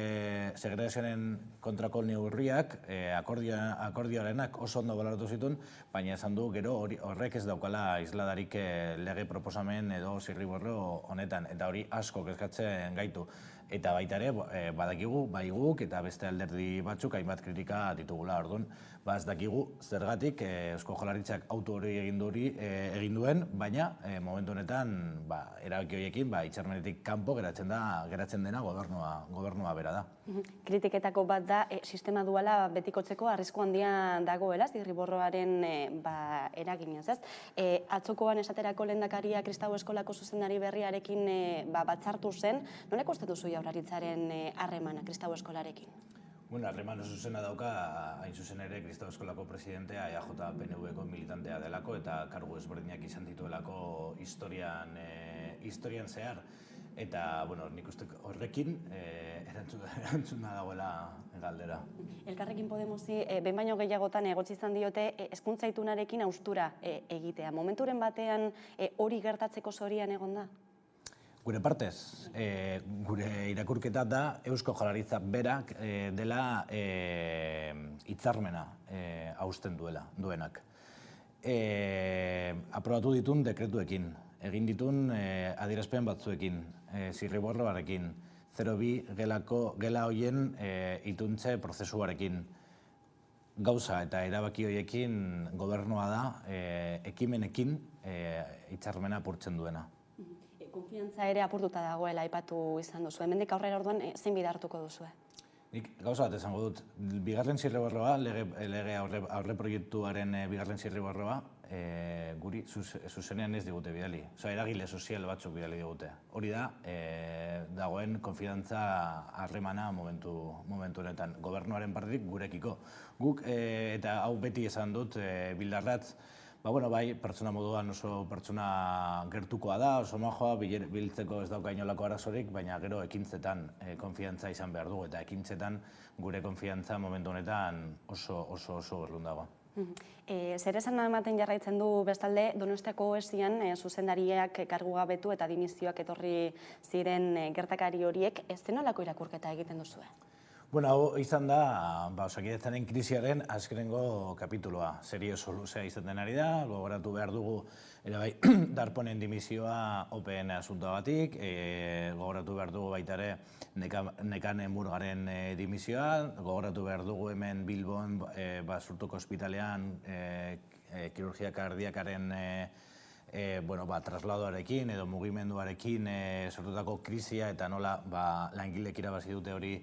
Speaker 3: segregazioaren kontrako neurriak, akordioarenak oso ondo balaratu zituen, baina esan du gero horrek ez daukala isladarik lege proposamen edo zirriborro honetan, eta hori asko kezkatzen gaitu. Eta baita ere, badakigu, bai guk eta beste alderdi batzuk hainbat kritika ditugula, orduan, ez dakigu zergatik Eusko Jaurlaritzak auto hori egin duen, baina momentu honetan erabaki horiekin hitzarmenetik kanpo geratzen dena gobernua bera da.
Speaker 2: Kritiketako bat da, sistema duala betikotzeko arrisku handia dagoela, zirriborroaren eraginez, ez? Atzokoan esaterako lehendakaria Kristau Eskolako zuzendari berriarekin batzartu zen, nola ikusten duzu Jaurlaritzaren harremana Kristau Eskolarekin?
Speaker 3: Harreman oso zuzena dauka, hain zuzen ere, Kristau Eskolako presidentea, EAJ-PNV-ko militantea delako, eta kargu ezberdinak izan dituelako historian zehar. Eta, nik uste horrekin erantzuna dagoela galdera.
Speaker 2: Elkarrekin Podemosi, behin baino gehiagotan egotzi izan diote, hezkuntza itunarekin haustura egitea. Momenturen batean hori gertatzeko zorian egon da?
Speaker 3: Gure partez, gure irakurketa da Eusko Jaurlaritza berak dela hitzarmena hausten duenak. aprobatu ditun dekretuekin, egin ditun adierazpen batzuekin, zirriborroarekin, 02 gela hoien ituntze prozesuarekin. Gauza eta erabaki horiekin gobernua da ekimenekin hitzarmena apurtzen duena.
Speaker 2: Konfiantza ere apurtuta dagoela aipatu izan duzu. Hemendik aurrera orduan zein bide hartuko duzue?
Speaker 3: Nik gauza bat esango dut, bigarren zirriborroa, lege aurreproiektuaren bigarren zirriborroa, guri zuzenean ez digute bidali. Osa, eragile sozial batzuk bidali digute. Hori da, dagoen konfidantza harremana momentu honetan. Gobernuaren partetik gurekiko. Guk, eta hau beti esan dut, Bildarratz, bai, pertsona moduan oso pertsona gertukoa da, oso majoa, biltzeko ez dauka inolako arazorik, baina gero ekintzetan konfiantza izan behar dugu, eta ekintzetan gure konfiantza momentu honetan oso urrun dago.
Speaker 2: Zer esan ematen jarraitzen du bestalde, Donostiako esian zuzendariak kargugabetu eta dimisioak etorri ziren gertakari horiek, ez zenolako irakurketa egiten duzue?
Speaker 3: Bueno, hau izan da, Osakidetzaren krisiaren azkenengo kapituloa. Serio soluzea izaten ari da, gogoratu behar dugu, ere bai, Darponen dimisioa OPN asuntoa batik, gogoratu behar dugu baita ere Nekane Murgaren dimisioa, gogoratu behar dugu hemen Bilbon, Basurtuko ospitalean, kirurgia kardiakaren trasladoarekin edo mugimenduarekin sortutako krisia eta nola langilek irabazi dute hori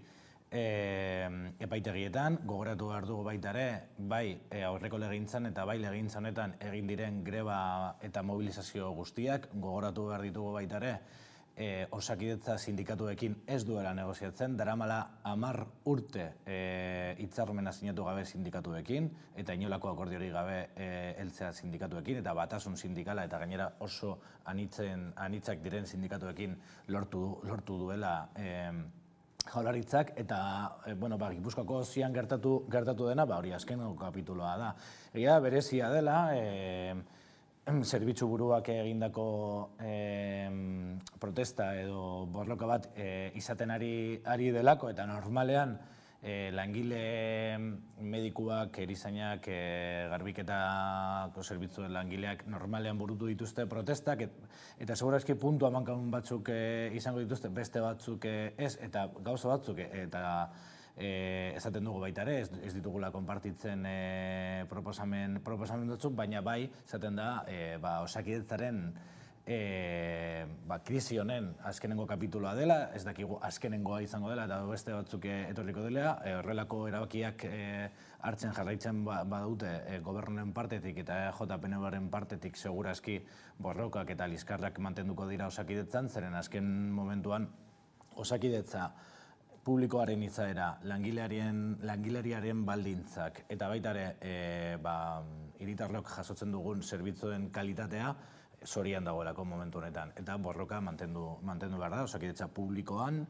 Speaker 3: epaitegietan. Gogoratu behar dugu baita ere, bai aurreko legintzan eta bai legintza honetan egin diren greba eta mobilizazio guztiak. Gogoratu behar ditugu baita ere, Osakidetza sindikatuekin ez duela negoziatzen, daramala 10 urte hitzarmena sinatu gabe sindikatuekin, eta inolako akordiorik gabe heltzea sindikatuekin, eta batasun sindikala eta gainera oso anitzak diren sindikatuekin lortu duela Jaurlaritzak, eta Gipuzkoako zian gertatu dena, hori azkeneko kapituloa da. Egia berezia dela, zerbitzu buruak egindako protesta edo borroka bat izaten ari delako, eta normalean langile medikuak, erizainak, garbiketako zerbitzuen langileak normalean burutu dituzte protestak, eta segurazki puntu amankaun batzuk izango dituzte, beste batzuk ez, eta gauza batzuk, eta esaten dugu baita ere, ez ditugula konpartitzen proposamen batzuk, baina bai, esaten da, Osakidetzaren krisi honen azkenengo kapituloa dela, ez dakigu azkenengoa izango dela, eta beste batzuk etorriko dela, horrelako erabakiak hartzen jarraitzen badute gobernuaren partetik eta JPNB-aren partetik segurazki borrokak eta liskarrak mantenduko dira Osakidetzan, zeren azken momentuan Osakidetza publikoaren izaera, langileriaren baldintzak, eta baita ere hiritarrok jasotzen dugun zerbitzuen kalitatea zorian dagoelako momentu honetan. Eta borroka mantendu behar da, Osakidetza publikoan,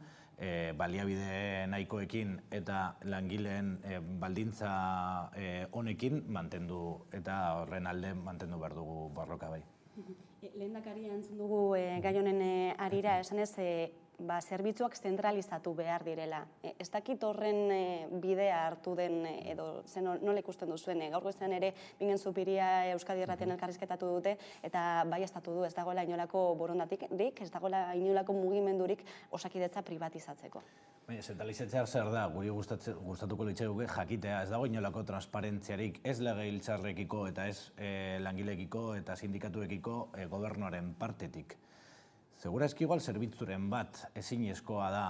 Speaker 3: baliabide nahikoekin eta langileen baldintza honekin mantendu eta horren alde mantendu behar dugu borroka bai.
Speaker 2: Lehendakaria entzun dugu gai honen harira esanez, zerbitzuak zentralizatu behar direla. Ez dakit horren bidea hartu den edo nola ikusten duzuen. Gaur goizean ere Bingen Zupiria Euskadi Irratian elkarrizketatu dute eta bai estatu du ez dagoela inolako borondatik, ez dagoela inolako mugimendurik Osakidetza privatizatzeko.
Speaker 3: Zentralizatzea zer da, guri gustatuko litzaiguke jakitea, ez dago inolako transparentziarik ez legebiltzarrekiko eta ez langilekiko eta sindikatuekiko gobernuaren partetik. Segurazki igual zerbitzuren bat ezinezkoa da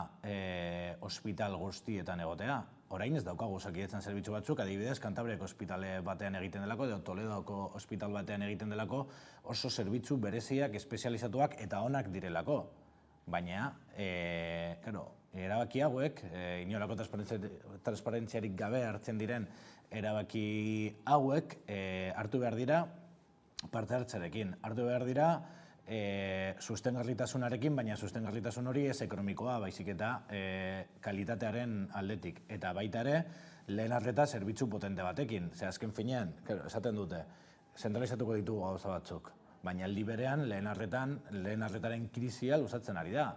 Speaker 3: ospital guztietan egotea. Orain ez daukagu Osakidetzan zerbitzu batzuk, adibidez, Kantabriako ospitale batean egiten delako, edo Toledoko ospital batean egiten delako, oso zerbitzu bereziak, espezializatuak eta onak direlako. Baina, erabaki hauek, inolako transparentziarik gabe hartzen diren erabaki hauek hartu behar dira parte hartzarekin. Hartu behar dira sustengarritasunarekin, baina sustengarritasun hori ez ekonomikoa, baizik eta kalitatearen aldetik. Eta baita ere, lehen arreta zerbitzu potente batekin. Ze azken finean, esaten dute, zentralizatuko ditugu gauza batzuk. Baina aldi berean, lehen arretaren krisia luzatzen ari da.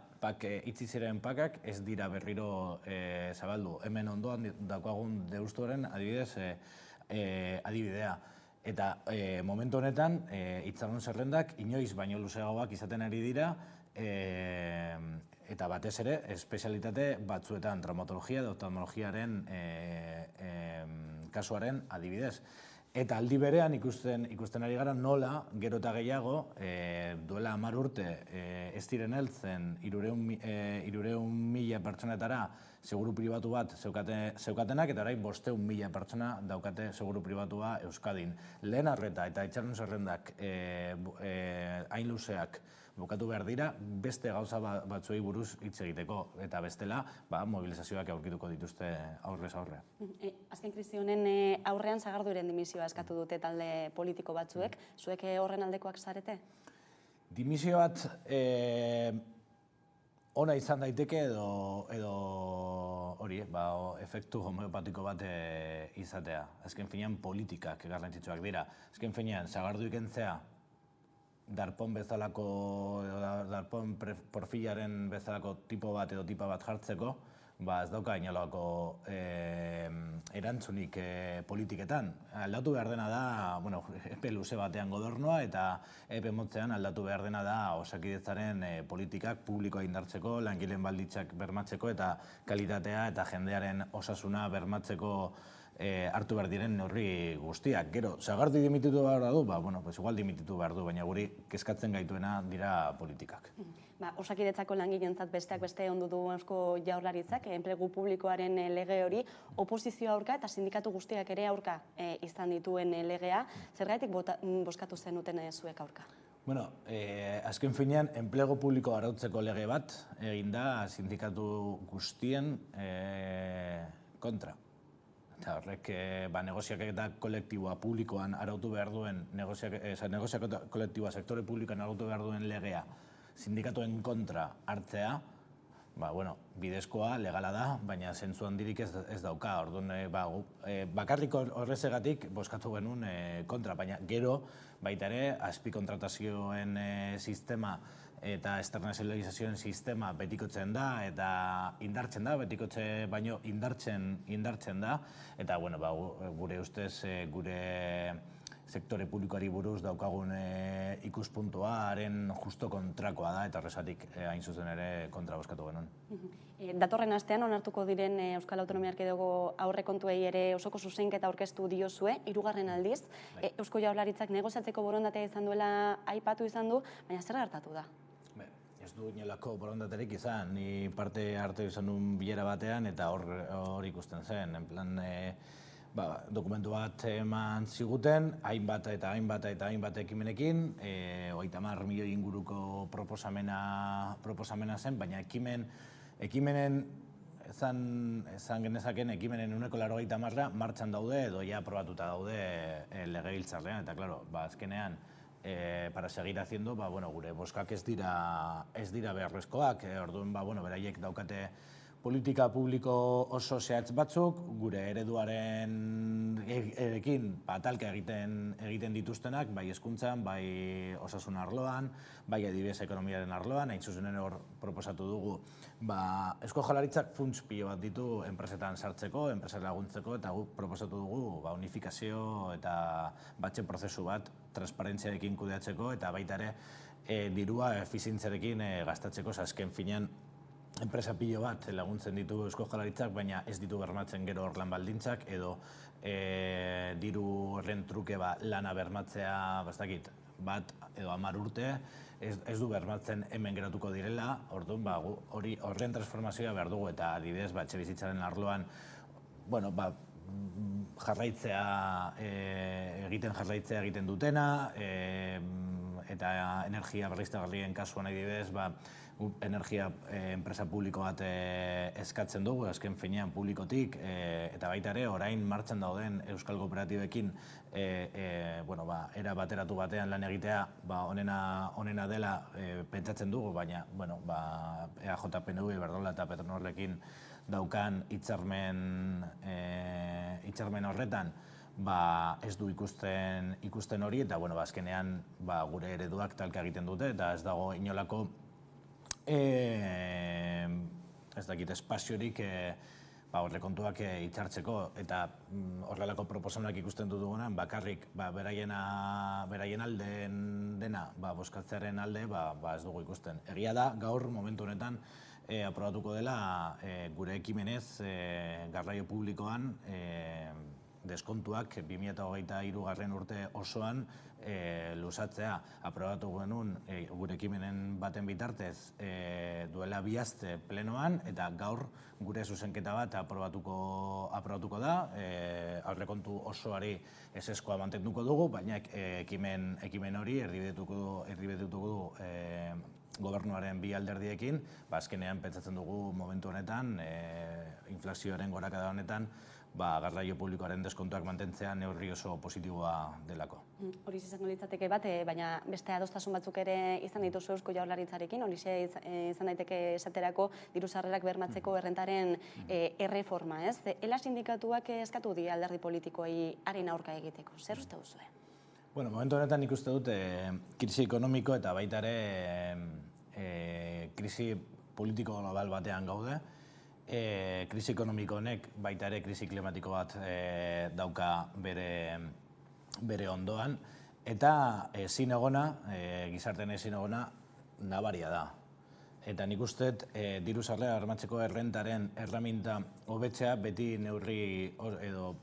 Speaker 3: Itzi ziren pakak ez dira berriro zabaldu. Hemen ondoan daukagun Deustuaren adibidea. Eta momentu honetan, hitzarmen zerrendak inoiz baino luzeagoak izaten ari dira, eta batez ere, espezialitate batzuetan, traumatologia edo oftalmologiaren kasuaren adibidez. Eta aldi berean ikusten ari gara nola, gero eta gehiago, duela 10 urte ez diren heltzen 300.000 pertsonetara seguru pribatu bat zeukatenak, eta orain 500.000 pertsona daukate seguru pribatua Euskadin. Lehen arreta eta hitzarmen zerrendak hain luzeak bukatu behar dira, beste gauza batzuei buruz hitz egiteko, eta bestela mobilizazioak aurkituko dituzte aurrez aurre.
Speaker 2: Azken krisi honen aurrean Sagarduiren dimisioa eskatu dute talde politiko batzuek, zuek horren aldekoak zarete?
Speaker 3: Dimisio bat ona izan daiteke edo hori, efektu homeopatiko bat izatea. Azken finean politikak garrantzitsuak dira. Azken finean, Sagarduik entzea, darpon bezalako, darpon porfilaren bezalako tipo bat edo tipa bat jartzeko, ez dauka inolako erantzunik politiketan. Aldatu behar dena da, epe luze batean gobernua, eta epe motzean aldatu behar dena da Osakidetzaren politikak publikoa indartzeko, langileen baldintzak bermatzeko, eta kalitatea eta jendearen osasuna bermatzeko hartu behar diren neurri guztiak. Gero, Sagardui dimititu behar du, igual dimititu behar du, baina guri kezkatzen gaituena dira politikak.
Speaker 2: Osakidetzako langileentzat besteak beste ondu du Eusko Jaurlaritzak, enplegu publikoaren lege hori, oposizio aurka eta sindikatu guztiak ere aurka izan dituen legea. Zergatik bozkatu zenuten zuek aurka?
Speaker 3: Azken finean, enplegu publiko arautzeko lege bat egin da sindikatu guztien kontra. Eta horrek negoziaketa kolektiboa publikoan arautu behar duen, negoziaketa kolektiboa sektore publikoan arautu behar duen legea sindikatuen kontra hartzea, bidezkoa, legala da, baina zentzu handirik ez dauka. Orduan, bakarrik horrezegatik bozkatu genuen kontra, baina gero baita ere azpikontratazioen sistema eta externalizazioen sistema betikotzen da, eta indartzen da, betikotze baino indartzen da, eta gure ustez, gure sektore publikoari buruz daukagun ikuspuntuaren justo kontrakoa da, eta horrezatik hain zuzen ere kontra bozkatu genuen.
Speaker 2: Datorren astean onartuko diren Euskal Autonomia Erkidego aurrekontuei ere osoko zuzenketa aurkeztu diozue, 3. aldiz. Eusko Jaurlaritzak negoziatzeko borondatea izan duela aipatu izan du, baina zer gertatu da?
Speaker 3: Ez du inolako borondaterik izan, ni parte hartu izan duen bilera batean, eta hor ikusten zen, en plan, dokumentu bat eman ziguten, hainbat ekimenekin, 30 milioi inguruko proposamena zen, baina ekimenen esan genezaken ekimenen 90% martxan daude edo ja aprobatuta daude legebiltzarrean, eta klaro, azkenean, para seguir haciendo, gure boskak ez dira beharrezkoak, orduan, beraiek daukate politika publiko oso zehatz batzuk, gure ereduarekin talka egiten dituztenak, bai hezkuntzan, bai osasun arloan, bai adibidez ekonomiaren arloan, hain zuzenen hor proposatu dugu. Eusko Jaurlaritzak funts pilo bat ditu enpresetan sartzeko, enpresa laguntzeko, eta guk proposatu dugu unifikazio eta batxe prozesu bat transparentziarekin kudeatzeko, eta baita ere dirua efizientziarekin gastatzeko, azken finean enpresa pilo bat laguntzen ditu Eusko Jaurlaritzak, baina ez ditu bermatzen gero hor lan baldintzak, edo diru horren truke lana bermatzea, bat edo 10 urte, ez du bermatzen hemen geratuko direla, orduan horren transformazioa behar dugu, eta adibidez, etxebizitzaren arloan, jarraitzea egiten dutena, eta energia berriztagarrien kasuan adibidez, energia enpresa publiko bat eskatzen dugu, azken finean publikotik, eta baita ere, orain martxan dauden Euskal Kooperatibekin era bateratu batean lan egitea onena dela pentsatzen dugu, baina EAJ, PNV, Iberdrola eta Petronorrekin daukan hitzarmen horretan ez du ikusten hori, eta azkenean gure ereduak talka egiten dute, eta ez dago inolako espaziorik horrekontuak itxartzeko, eta horrelako proposamenak ikusten dugunan, bakarrik beraien aldeen dena bozkatzearen alde ez dugu ikusten. Egia da, gaur momentu honetan aprobatuko dela gure ekimenez garraio publikoan deskontuak 2023 urte osoan luzatzea. Aprobatu genuen gure ekimenen baten bitartez duela 2 aste plenoan, eta gaur gure zuzenketa bat aprobatuko da. Aurrekontu osoari ezeskoa mantenduko dugu, baina ekimen hori erdibetuko du gobernuaren 2 alderdiekin. Azkenean pentsatzen dugu momentu honetan, inflazioaren gorakada honetan, garraio publikoaren deskontuak mantentzea neurri oso positiboa delako.
Speaker 2: Hori izango litzateke bat, baina beste adostasun batzuk ere izan dituzu Eusko Jaurlaritzarekin, hori izan daiteke esaterako diru-sarrerak bermatzeko errentaren erreforma, ez? Ela sindikatuak eskatu die alderdi politikoei haren aurka egiteko. Zer uste duzue?
Speaker 3: Bueno, momentu honetan ikuste dut krisi ekonomiko eta baita ere krisi politiko global batean gaude. Krisi ekonomiko honek baita ere krisi klimatiko bat dauka bere ondoan, eta gizartean ezin egona nabaria da. Eta nik uste diru-sarrera bermatzeko errentaren erraminta hobetzea beti neurri edo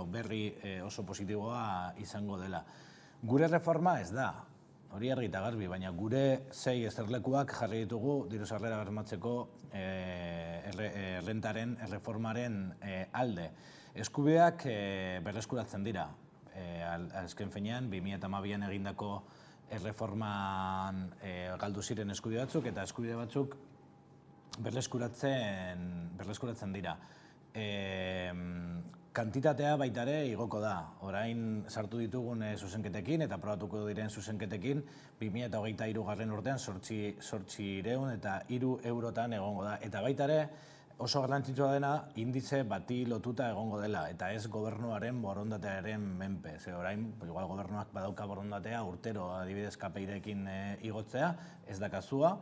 Speaker 3: berri oso positiboa izango dela. Gure reforma ez da, hori argi eta garbi, baina gure 6 esterlekuak jarri ditugu diru-sarrera bermatzeko errentaren erreformaren alde. Eskubideak berreskuratzen dira. Azken finean, 2012an egindako erreforman galdu ziren eskubide batzuk, eta eskubide batzuk berreskuratzen dira. Kantitatea baita ere igoko da. Orain sartu ditugun zuzenketekin eta aprobatuko diren zuzenketekin 2023 urtean 800 eta 3 eurotan egongo da. Eta baita ere oso garrantzitsua dena indize bati lotuta egongo dela, eta ez gobernuaren borondatearen menpe. Orain, igual gobernuak badauka borondatea urtero adibidez KPI-rekin igotzea, ez da kasua,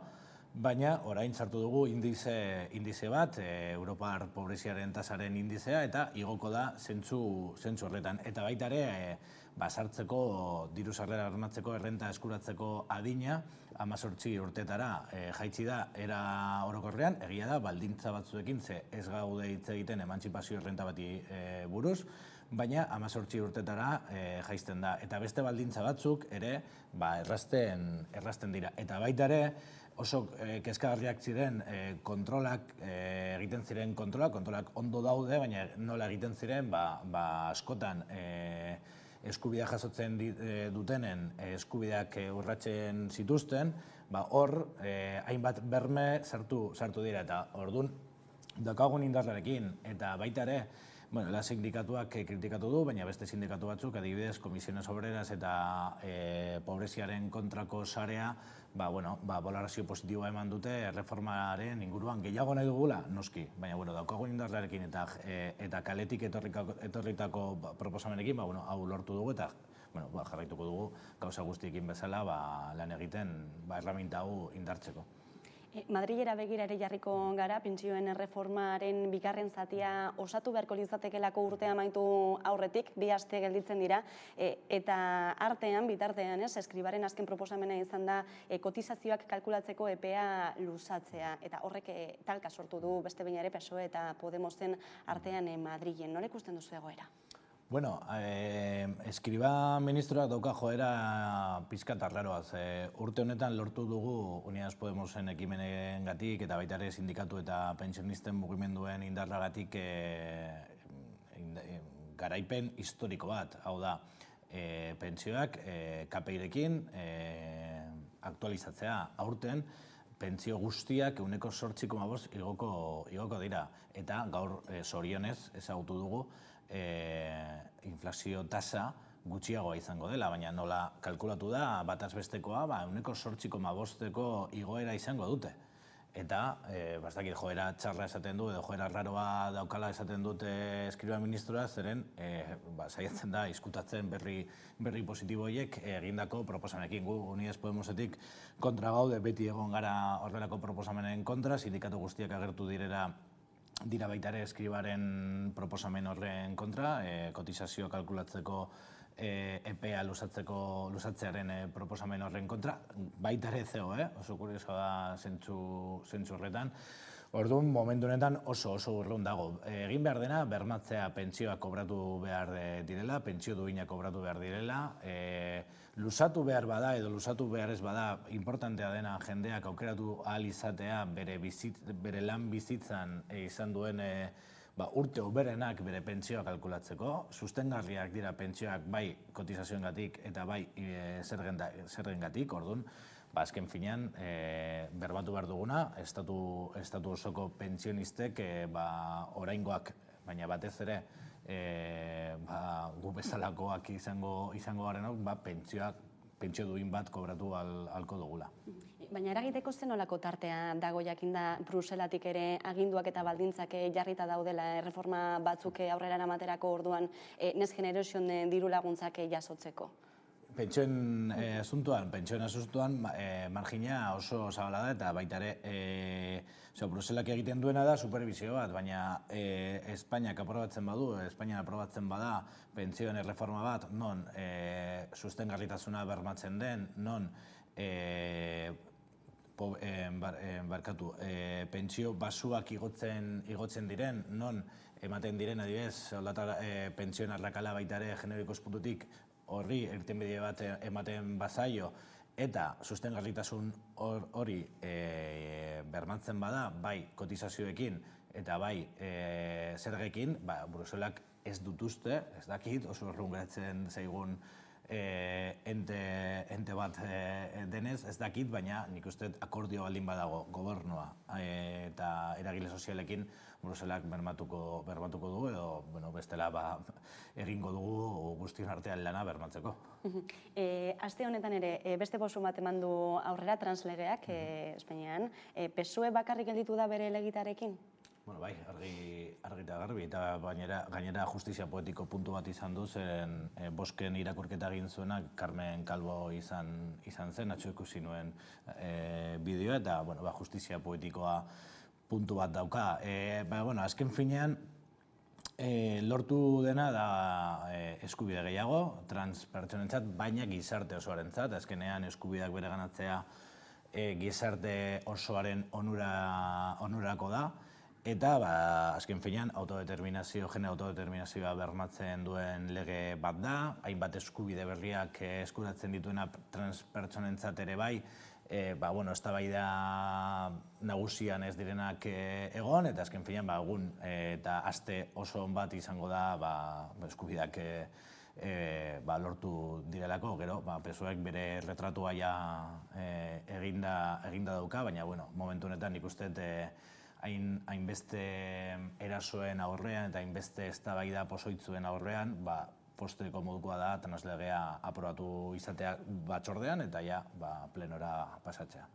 Speaker 3: baina orain sartu dugu indize bat, Europar pobreziaren tasaren indizea, eta igoko da zentzu horretan. Eta baita ere, sartzeko diru-sarrera bermatzeko errenta eskuratzeko adina 18 urtetara jaitsi da era orokorrean, egia da baldintza batzuekin ez gaude hitz egiten emantzipazio errenta bati buruz, baina 18 urtetara jaisten da. Eta beste baldintza batzuk ere errazten dira. Eta baita ere, oso kezkagarriak ziren kontrolak, egiten ziren kontrolak ondo daude, baina nola egiten ziren, askotan eskubidea jasotzen dutenen eskubideak urratzen zituzten, hor hainbat berme sartu dira, eta orduan daukagun indarrarekin, eta baita ere, la sindikatuak kritikatu du, baina beste sindikatu batzuk, adibidez, Comisiones Obreras eta pobreziaren kontrako sarea, balorazio positiboa eman dute reformaren inguruan. Gehiago nahi dugula, noski, baina daukagun indarrarekin eta kaletik etorritako proposamenekin, hau lortu dugu eta jarraituko dugu gauza guztiekin bezala lan egiten erraminta hau indartzeko.
Speaker 2: Madrilera begira ere jarriko gara, pentsioen erreformaren bigarren zatia osatu beharko litzatekelako urtea amaitu aurretik, 2 aste gelditzen dira, eta bitartean, Eskribaren azken proposamena izan da kotizazioak kalkulatzeko epea luzatzea, eta horrek talka sortu du beste behin ere PSOE eta Podemosen artean Madrilen. Nola ikusten duzu egoera?
Speaker 3: Bueno, Eskriba ministroak dauka joera pixkat arraroaz. Urte honetan lortu dugu Unidas Podemosen ekimenengatik eta baita ere sindikatu eta pentsionisten mugimenduen indarragatik garaipen historiko bat. Hau da, pentsioak KPI-rekin aktualizatzea aurten, pentsio guztiak 8,5% igoko dira. Eta gaur zorionez ezagutu dugu inflazio tasa gutxiagoa izango dela, baina nola kalkulatu da bataz bestekoa 8,5%ko igoera izango dute. Eta, bastakit joera txarra esaten du, edo joera raroa daukala esaten dute Eskriba ministroa, zeren saiatzen da izkutatzen berri positiboiek egindako proposamenekin. Gu Unidas Podemosetik kontra gaude, beti egon gara horrelako proposamenen kontra, sindikatu guztiak agertu direra dira baita ere eskribaren proposamen horren kontra, kotizazioa kalkulatzeko EPEA lusatzearen proposamen horren kontra, baita ere zeo, oso kuriosoa da zentzu horretan. Orduan, momentu honetan oso urrun dago. Egin behar dena, bermatzea pentsioak kobratu behar direla, pentsio duinak kobratu behar direla, lusatu behar bada edo lusatu behar ez bada, importantea dena jendeak aukeratu ahal izatea bere lan bizitzan izan duen urte oberenak bere pentsioa kalkulatzeko, sustengarriak dira pentsioak bai kotizazioengatik eta bai zergengatik, orduan, azken finean, berbatu behar duguna, estatu osoko pentsionistek oraingoak, baina batez ere, gu bezalakoak izango garenok, pentsio duin bat kobratu halko dugula.
Speaker 2: Baina eragiteko zen olako tartea dago jakinda Bruselatik ere aginduak eta baldintzak jarrita daudela erreforma batzuk aurrera eramaterako orduan Next Generation diru laguntzak jasotzeko?
Speaker 3: Pentsioen asuntoan margina oso zabala da eta baita ere Bruselak egiten duena da supervisio bat, baina Espainiak aprobatzen bada pentsioen erreforma bat, non sustengarritasuna bermatzen den, non pentsio basuak igotzen diren, non ematen diren adibidez pentsioen arrakala baita ere genero ikuspuntutik horri irtenbide bat ematen bazaio eta sustengarritasun hori bermatzen bada, bai kotizazioekin eta bai zergekin, Bruselak ez dut uste, ez dakit, oso urrun geratzen zaigun ente bat denez, ez dakit, baina nik uste akordio baldin badago gobernua eta eragile sozialekin Bruselak bermatuko dugu edo bestela egingo dugu guztion artean lana bermatzeko.
Speaker 2: Aste honetan ere, beste pauso bat eman du aurrera translegeak Espainian. PSOE bakarrik gelditu da bere helegitearekin?
Speaker 3: Bai, argi eta garbi, eta gainera justizia poetiko puntu bat izan du, zen bosken irakurketa egin zuenak Carmen Calvo izan zen, atxo ikusi nuen bideoa, eta justizia poetikoa puntu bat dauka. Azken finean, lortu dena da eskubide gehiago, transpertsonentzat, baina gizarte osoarentzat, azkenean eskubideak bereganatzea gizarte osoaren onurako da, eta azken finean jende autodeterminazioa bermatzen duen lege bat da, hainbat eskubide berriak eskuratzen dituena transpertsonentzat ere bai, eztabaida nagusian ez direnak egon, eta azken finean egun eta aste oso on bat izango da eskubideak lortu direlako, gero PSOEk bere retratua eginda dauka, baina momentu honetan nik uste hainbeste erasoen aurrean eta hainbeste eztabaida pozoitzuen aurrean, posteko modukoa da translegea aprobatu izatea batzordean eta plenora pasatzea.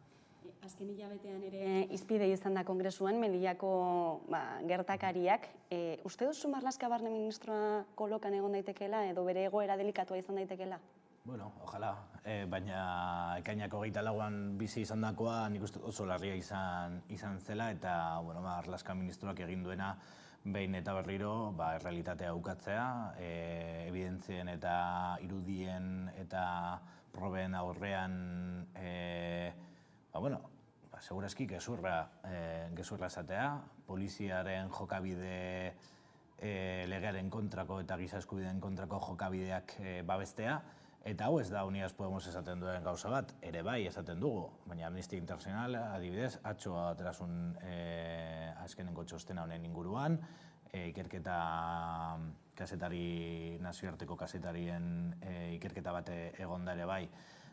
Speaker 2: Azken hilabetean ere izpide izan da kongresuan, Melillako gertakariak. Uste duzu Marlaska barne ministroa kolokan egon daitekeela edo bere egoera delikatua izan daitekeela?
Speaker 3: Ojalá, baina ekainako 24an bizi izan dakoa nik uste oso larria izan zela eta Marlaska ministroak egin duena behin eta berriro errealitatea ukatzea, evidentzien eta irudien eta proben aurrean segurazki gezurra esatea, poliziaren jokabide legearen kontrako eta giza eskubideen kontrako jokabideak babestea, eta hau ez da Unidas Podemos esaten duen gauza bat, ere bai esaten dugu, baina Amnistia Internacional adibidez, atzo aterasun azkenengo txostena honen inguruan, ikerketa nazioarteko kazetarien ikerketa bat egonda ere bai,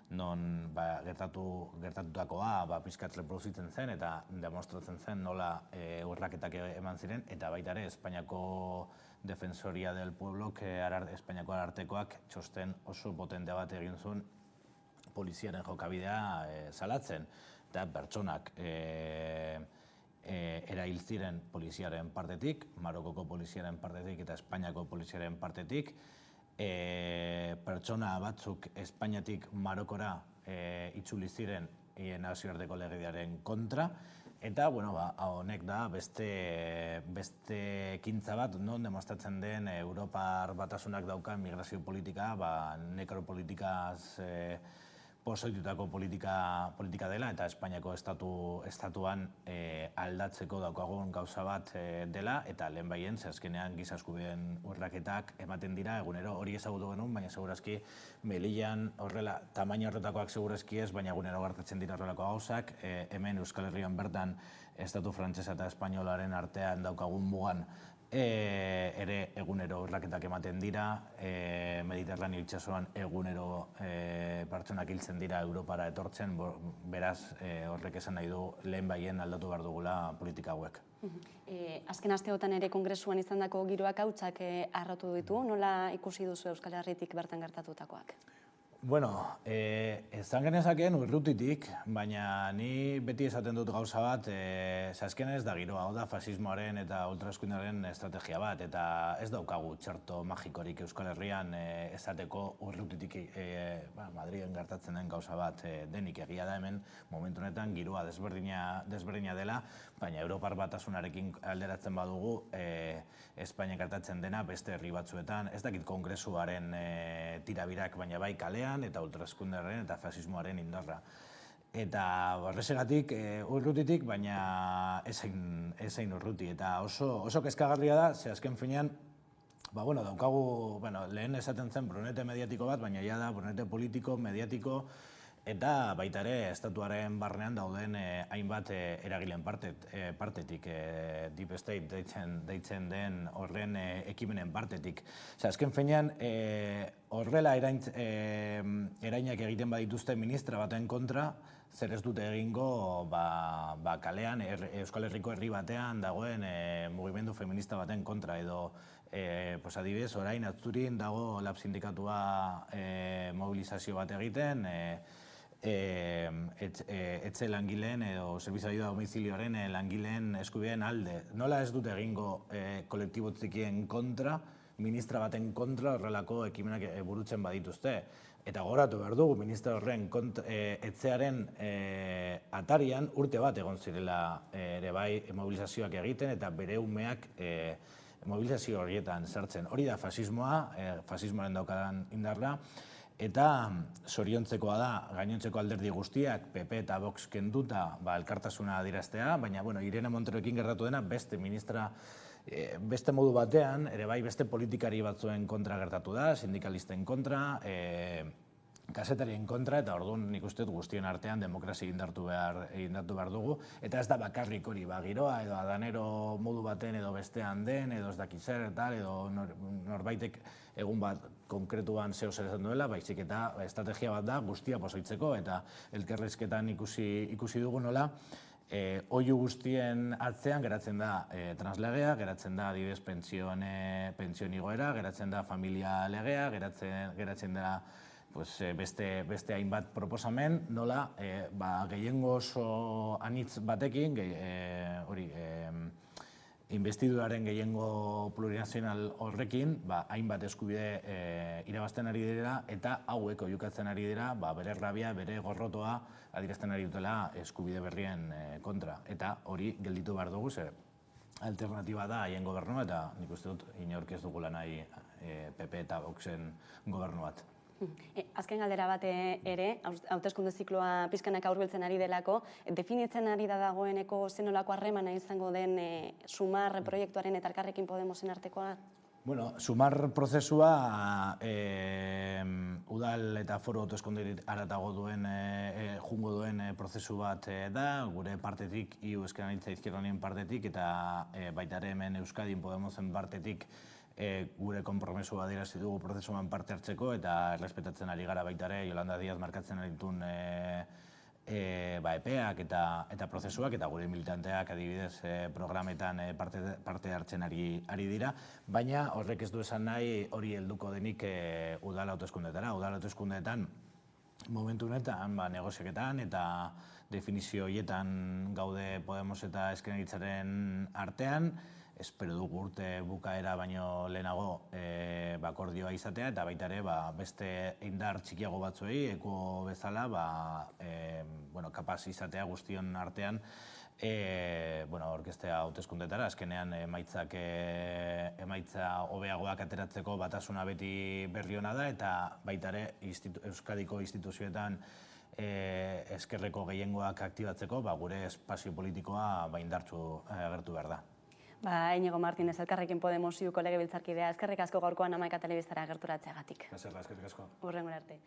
Speaker 3: non gertatutakoa pizkat reproduzitzen zen eta demostratzen zen nola urraketak eman ziren, eta baita ere Espainiako Defensoria del Pueblok, Espainiako arartekoak txosten oso potentea bat egin zuen poliziaren jokabidea salatzen, eta pertsonak erail ziren poliziaren partetik, Marokoko poliziaren partetik eta Espainiako poliziaren partetik, pertsona batzuk Espainiatik Marokora itzuli ziren nazioarteko legediaren kontra, Eta, honek da beste ekintza bat, non demostratzen den Europar Batasunak daukan migrazio politika, nekropolitikaz pozoitutako politika dela, eta Espainiako estatuan aldatzeko daukagun gauza bat dela, eta lehen baien, azkenean giza eskubideen urraketak ematen dira, egunero hori ezagutu genuen, baina segurazki Melillan horrela, tamaina horretakoak segurazki ez, baina egunero gertatzen dira horrelako gauzak, hemen Euskal Herrian bertan estatu frantsesa eta espainolaren artean daukagun mugan ere egunero urraketak ematen dira, Mediterraneo itsasoan egunero pertsonak hiltzen dira Europara etortzen, beraz horrek esan nahi du lehen baien aldatu behar dugula politika hauek.
Speaker 2: Azken asteotan ere kongresuan izandako giroak hautsak harratu ditu, nola ikusi duzu Euskal Herritik bertan gertatutakoak?
Speaker 3: Ezan genezakeen urrutitik, baina ni beti esaten dut gauza bat, azkenean ez da giroa, hau da fasismoaren eta ultraeskuinaren estrategia bat, eta ez daukagu txerto magikorik Euskal Herrian esateko urrutitik Madriden gertatzen den gauza bat denik. Egia da hemen momentu honetan giroa desberdina dela, baina Europar Batasunarekin alderatzen badugu Espainiak gertatzen dena beste herri batzuetan, ez dakit kongresuaren tirabirak, baina bai kalean, eta ultraeskuinaren eta fasismoaren indarra. Eta horregatik urrutitik, baina ezein urruti. Eta oso kezkagarria da, ze azken finean, daukagu, lehen esaten zen brunete mediatiko bat, baina ja da brunete politiko, mediatiko, eta baita ere estatuaren barnean dauden hainbat eragileen partetik, Deep State deitzen den horren ekimenen partetik. Azken finean, horrela erainak egiten badituzte ministra baten kontra, zer ez dute egingo kalean Euskal Herriko herri batean dagoen mugimendu feminista baten kontra, edo adibidez, orain Atzurin dago lab sindikatua mobilizazio bat egiten, etxe langileen edo zerbitzu ayuda domizilioaren langileen eskubideen alde. Nola ez dute egingo kolektibo txikien kontra, ministra baten kontra horrelako ekimenak burutzen badituzte. Eta gogoratu behar dugu, ministra horren etxearen atarian urte bat egon zirela ere bai mobilizazioak egiten eta bere umeak mobilizazio horietan sartzen. Hori da fasismoa, fasismoaren daukadan indarra, eta zoriontzekoa da gainontzeko alderdi guztiak, PP eta Vox kenduta elkartasuna adieraztea, baina Irene Monteroekin gertatu dena beste ministra, beste modu batean, ere bai beste politikari batzuen kontra gertatu da, sindikalisten kontra, kazetarien kontra, eta orduan nik uste dut guztien artean demokrazia indartu behar dugu, eta ez da bakarrik hori, giroa edo adanero modu baten edo bestean den, edo ez dakit zer, edo norbaitek egun bat konkretuan zeo zer esan duela, baizik eta estrategia bat da guztia pozoitzeko, eta elkarrizketan ikusi dugu nola, oihu guztien atzean geratzen da translegea, geratzen da adibidez pentsioen igoera, geratzen da familia legea, geratzen da beste hainbat proposamen, nola gehiengo oso anitz batekin, investiduraren gehiengo plurinazional horrekin, hainbat eskubide irabazten ari dira eta hauek oihukatzen ari dira bere rabia, bere gorrotoa adierazten ari dutela eskubide berrien kontra. Eta hori gelditu behar dugu, ze alternatiba da haien gobernua, eta nik uste dut inork ez dugula nahi PP eta Voxen gobernu bat.
Speaker 2: Azken galdera bat ere, hauteskunde zikloa pizkanak aurbiltzen ari delako, definitzen ari da dagoeneko zenolako harremana izango den Sumar proiektuaren eta Elkarrekin Podemosen artekoa?
Speaker 3: Sumar prozesua udal eta foru hauteskunderik haratago jungo duen prozesu bat da, gure partetik, IU Ezker Anitza Izquierda Uniden partetik, eta baita ere hemen Euskadin Podemosen partetik gure konpromesua adierazi dugu prozesuan parte hartzeko, eta errespetatzen ari gara baita ere Yolanda Díaz markatzen ari ditun epeak eta prozesuak, eta gure militanteak adibidez programetan parte hartzen ari dira, baina horrek ez du esan nahi hori helduko denik udal hauteskundeetara. Udal hauteskundeetan momentu honetan negoziaketan eta definizio horietan gaude Podemos eta Ezker Anitzaren artean, espero dugu urte bukaera baino lehenago akordioa izatea, eta baita ere beste indar txikiago batzuei, eko bezala, kapaz izatea guztion artean orkestea hauteskundetara, azkenean emaitza hobeagoak ateratzeko batasuna beti berri ona da, eta baita ere Euskadiko instituzioetan eskerreko gehiengoak aktibatzeko gure espazio politikoa indartsu agertu behar da.
Speaker 2: Iñigo Martínez, Elkarrekin Podemos iuko legebiltzarkidea, eskerrik asko gaurkoan Hamaika Telebistara gerturatzeagatik.
Speaker 3: Eskerrik asko.
Speaker 2: Hurrengora arte.